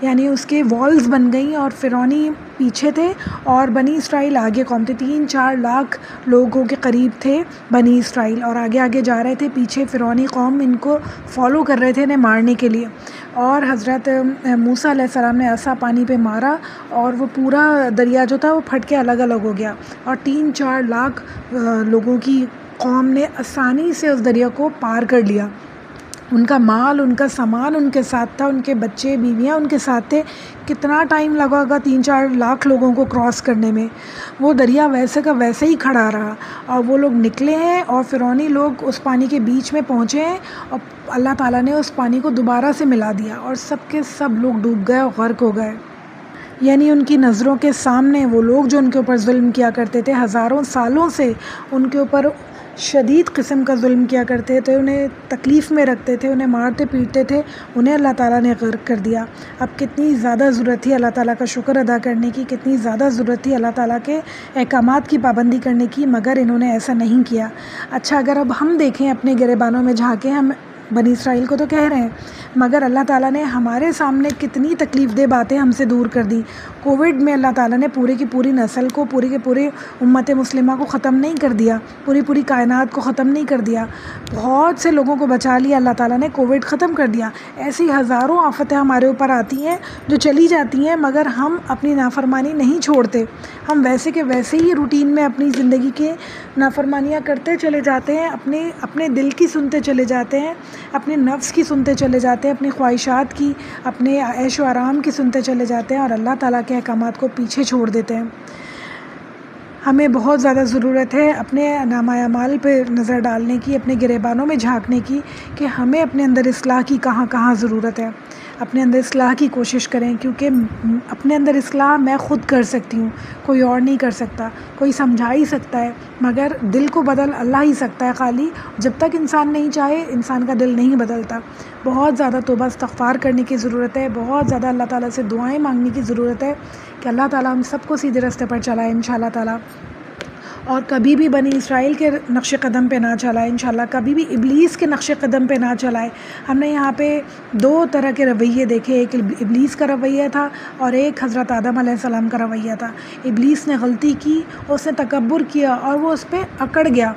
یعنی اس کے والز بن گئیں، اور فرعونی پیچھے تھے اور بنی اسرائیل آگے قوم تھے. 3-4 لاکھ لوگوں کے قریب تھے بنی اسرائیل، اور آگے آگے جا رہے تھے، پیچھے فرعونی قوم ان کو فالو کر رہے تھے انہیں مارنے کے لیے. اور حضرت موسیٰ علیہ السلام نے عصا پانی پہ مارا اور وہ پورا دریا جو تھا وہ پھٹ کے الگ الگ ہو گیا، اور 3-4 لاکھ لوگوں کی قوم نے آسانی سے اس دریا کو پار کر لیا. ان کا مال، ان کا سامان ان کے ساتھ تھا، ان کے بچے بیویاں ان کے ساتھ تھے. کتنا ٹائم لگا ہوگا 3-4 لاکھ لوگوں کو کراس کرنے میں. وہ دریا ویسے کا ویسے ہی کھڑا رہا، اور وہ لوگ نکلے ہیں اور فرعونی لوگ اس پانی کے بیچ میں پہنچے ہیں، اور اللہ تعالیٰ نے اس پانی کو دوبارہ سے ملا دیا اور سب کے سب لوگ ڈوب گئے اور غرق ہو گئے. یعنی ان کی نظروں کے سامنے وہ لوگ جو ان کے اوپر ظلم کیا کرتے تھے، ہزاروں سالوں سے ان کے اوپر شدید قسم کا ظلم کیا کرتے تھے، انہیں تکلیف میں رکھتے تھے، انہیں مارتے پیٹتے تھے، انہیں اللہ تعالیٰ نے غرق کر دیا. اب کتنی زیادہ ضرورت تھی اللہ تعالیٰ کا شکر ادا کرنے کی، کتنی زیادہ ضرورت تھی اللہ تعالیٰ کے احکامات کی پابندی کرنے کی، مگر انہوں نے ایسا نہیں کیا. اچھا، اگر اب ہم دیکھیں اپنے گریبانوں میں جھانکیں، ہم بنی اسرائیل کو تو کہہ رہے ہیں، مگر اللہ تعالیٰ نے ہمارے سامنے کتنی تکلیف دہ باتیں ہم سے دور کر دی. کووڈ میں اللہ تعالیٰ نے پوری کی پوری نسل کو، پوری کے پورے امت مسلمہ کو ختم نہیں کر دیا، پوری کائنات کو ختم نہیں کر دیا، بہت سے لوگوں کو بچا لیا اللہ تعالیٰ نے، کووڈ ختم کر دیا. ایسی ہزاروں آفتیں ہمارے اوپر آتی ہیں جو چلی جاتی ہیں، مگر ہم اپنی نافرمانی نہیں چھوڑتے. ہم ویسے کے ویسے ہی روٹین میں اپنی زندگی کے نافرمانیاں کرتے چلے جاتے ہیں، اپنے دل کی سنتے چلے جاتے ہیں، اپنے نفس کی سنتے چلے جاتے ہیں، اپنی خواہشات کی، اپنے عیش و آرام کی سنتے چلے جاتے ہیں، اور اللہ تعالیٰ کے احکامات کو پیچھے چھوڑ دیتے ہیں. ہمیں بہت زیادہ ضرورت ہے اپنے نامہ اعمال پہ نظر ڈالنے کی، اپنے گریبانوں میں جھانکنے کی کہ ہمیں اپنے اندر اصلاح کی کہاں کہاں ضرورت ہے. اپنے اندر اصلاح کی کوشش کریں، کیونکہ اپنے اندر اصلاح میں خود کر سکتی ہوں، کوئی اور نہیں کر سکتا. کوئی سمجھا ہی سکتا ہے، مگر دل کو بدل اللہ ہی سکتا ہے خالی. جب تک انسان نہیں چاہے، انسان کا دل نہیں بدلتا. بہت زیادہ توبہ استغفار کرنے کی ضرورت ہے، بہت زیادہ اللہ تعالیٰ سے دعائیں مانگنے کی ضرورت ہے کہ اللہ تعالیٰ ہم سب کو سیدھے راستے پر چلائے انشاءاللہ تعالیٰ، اور کبھی بھی بنی اسرائیل کے نقش قدم پہ نہ چلائے انشاءاللہ، کبھی بھی ابلیس کے نقش قدم پہ نہ چلائے. ہم نے یہاں پہ 2 طرح کے رویے دیکھے، ایک ابلیس کا رویہ تھا اور ایک حضرت آدم علیہ السلام کا رویہ تھا. ابلیس نے غلطی کی، اس نے تکبر کیا اور وہ اس پہ اکڑ گیا،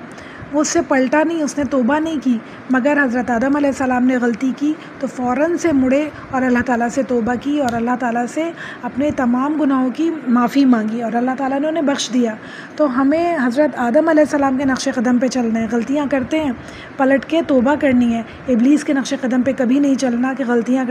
وہ اس سے پلٹا نہیں، اس نے توبہ نہیں کی. مگر حضرت آدم علیہ السلام نے غلطی کی تو فوراً سے مڑے اور اللہ تعالیٰ سے توبہ کی اور اللہ تعالیٰ سے اپنے تمام گناہوں کی معافی مانگی، اور اللہ تعالیٰ نے انہیں بخش دیا. تو ہمیں حضرت آدم علیہ السلام کے نقش قدم پہ چلنا ہے. غلطیاں کرتے ہیں، پلٹ کے توبہ کرنی ہے. ابلیس کے نقش قدم پہ کبھی نہیں چلنا کہ غلطیاں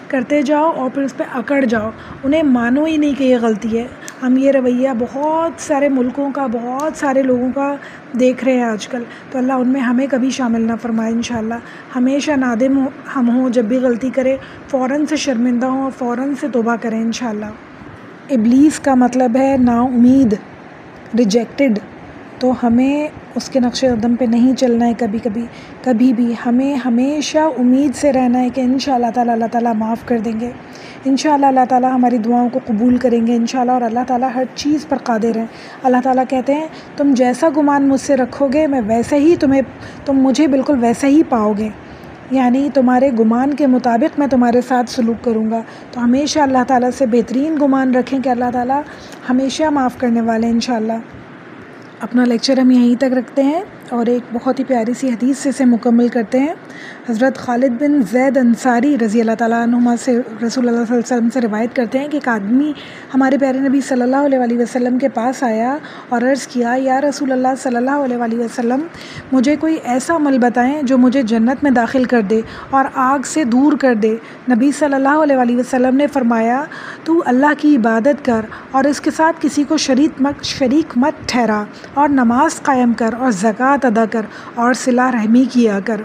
کرتے جاؤ اور پھر اس پہ اکڑ جاؤ، انہیں مانو ہی نہیں کہ یہ غلطی ہے. ہم یہ رویہ بہت سارے ملکوں کا، بہت سارے لوگوں کا دیکھ رہے ہیں آج کل. تو اللہ ان میں ہمیں کبھی شامل نہ فرمائے انشاءاللہ. ہمیشہ نادم ہم ہوں، جب بھی غلطی کرے فوراً سے شرمندہ ہوں اور فوراً سے توبہ کریں انشاءاللہ. ابلیس کا مطلب ہے نا امید، ریجیکٹڈ. تو ہمیں اس کے نقش قدم پہ نہیں چلنا ہے کبھی بھی. ہمیں ہمیشہ امید سے رہنا ہے کہ انشاءاللہ تعالیٰ اللہ تعالیٰ معاف کر دیں گے، انشاءاللہ اللہ تعالیٰ ہماری دعاؤں کو قبول کریں گے انشاءاللہ، اور اللہ تعالیٰ ہر چیز پر قادر ہیں. اللہ تعالیٰ کہتے ہیں تم جیسا گمان مجھ سے رکھو گے میں ویسے ہی تم مجھے بالکل ویسے ہی پاؤ گے. یعنی تمہارے گمان کے مطابق میں تمہارے ساتھ سلوک کروں گا۔ تو ہمیشہ اللہ تعالیٰ سے بہترین گمان رکھیں کہ اللہ تعالیٰ ہمیشہ معاف کرنے والے ہیں انشاءاللہ۔ اپنا لیکچر ہم یہیں تک رکھتے ہیں اور ایک بہت ہی پیاری سی حدیث سے اسے مکمل کرتے ہیں۔ حضرت خالد بن زید انصاری رضی اللہ تعالیٰ عنہما سے رسول اللہ صلی اللہ علیہ وسلم سے روایت کرتے ہیں کہ ایک آدمی ہمارے پیارے نبی صلی اللہ علیہ وسلم کے پاس آیا اور عرض کیا، یا رسول اللہ صلی اللہ علیہ وسلم، مجھے کوئی ایسا عمل بتائیں جو مجھے جنت میں داخل کر دے اور آگ سے دور کر دے۔ نبی صلی اللہ علیہ وسلم نے فرمایا، تو اللہ کی عبادت کر اور اس کے ساتھ کسی کو شریک مت ٹھہرا، اور نماز قائم کر اور زکوٰۃ ادا کر اور صلہ رحمی کیا کر۔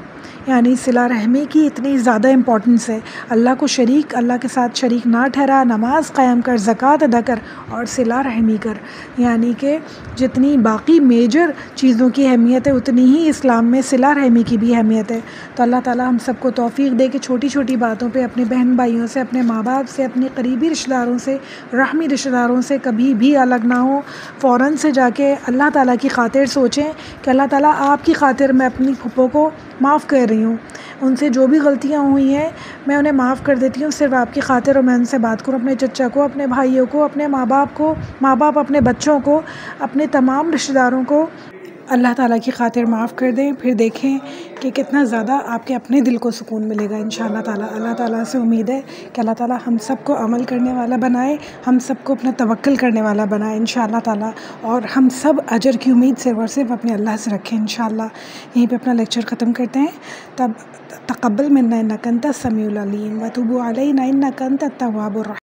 یعنی صلہ رحمی کی اتنی زیادہ امپورٹنس ہے، اللہ کے ساتھ شریک نہ ٹھہرا، نماز قائم کر، زکوٰۃ ادا کر اور صلہ رحمی کر۔ یعنی کہ جتنی باقی میجر چیزوں کی اہمیت ہے اتنی ہی اسلام میں صلہ رحمی کی بھی اہمیت ہے۔ تو اللہ تعالیٰ ہم سب کو توفیق دے کہ چھوٹی چھوٹی باتوں پہ اپنے بہن بھائیوں سے، اپنے ماں باپ سے، اپنے قریبی رشتہ داروں سے، رحمی رشتہ داروں سے کبھی بھی الگ نہ ہو۔ فوراً سے جا کے اللہ تعالیٰ کی خاطر سوچیں کہ اللہ تعالیٰ آپ کی خاطر میں اپنی پھپھو کو معاف کر رہی ہوں، ان سے جو بھی غلطیاں ہوئی ہیں میں انہیں معاف کر دیتی ہوں صرف آپ کی خاطر، اور میں ان سے بات کروں، اپنے چچا کو، اپنے بھائیوں کو، اپنے ماں باپ اپنے بچوں کو، اپنے تمام رشتہ داروں کو اللہ تعالیٰ کی خاطر معاف کر دیں۔ پھر دیکھیں کہ کتنا زیادہ آپ کے اپنے دل کو سکون ملے گا انشاءاللہ تعالیٰ۔ اللہ تعالیٰ سے امید ہے کہ اللہ تعالیٰ ہم سب کو عمل کرنے والا بنائے، ہم سب کو اپنا توکل کرنے والا بنائے انشاءاللہ تعالیٰ، اور ہم سب اجر کی امید صرف اور صرف اپنے اللہ سے رکھیں انشاءاللہ۔ یہیں پہ اپنا لیکچر ختم کرتے ہیں۔ تب تقبل منا انک انت السمیع العلیم وتب علینا انک انت التواب الرحیم۔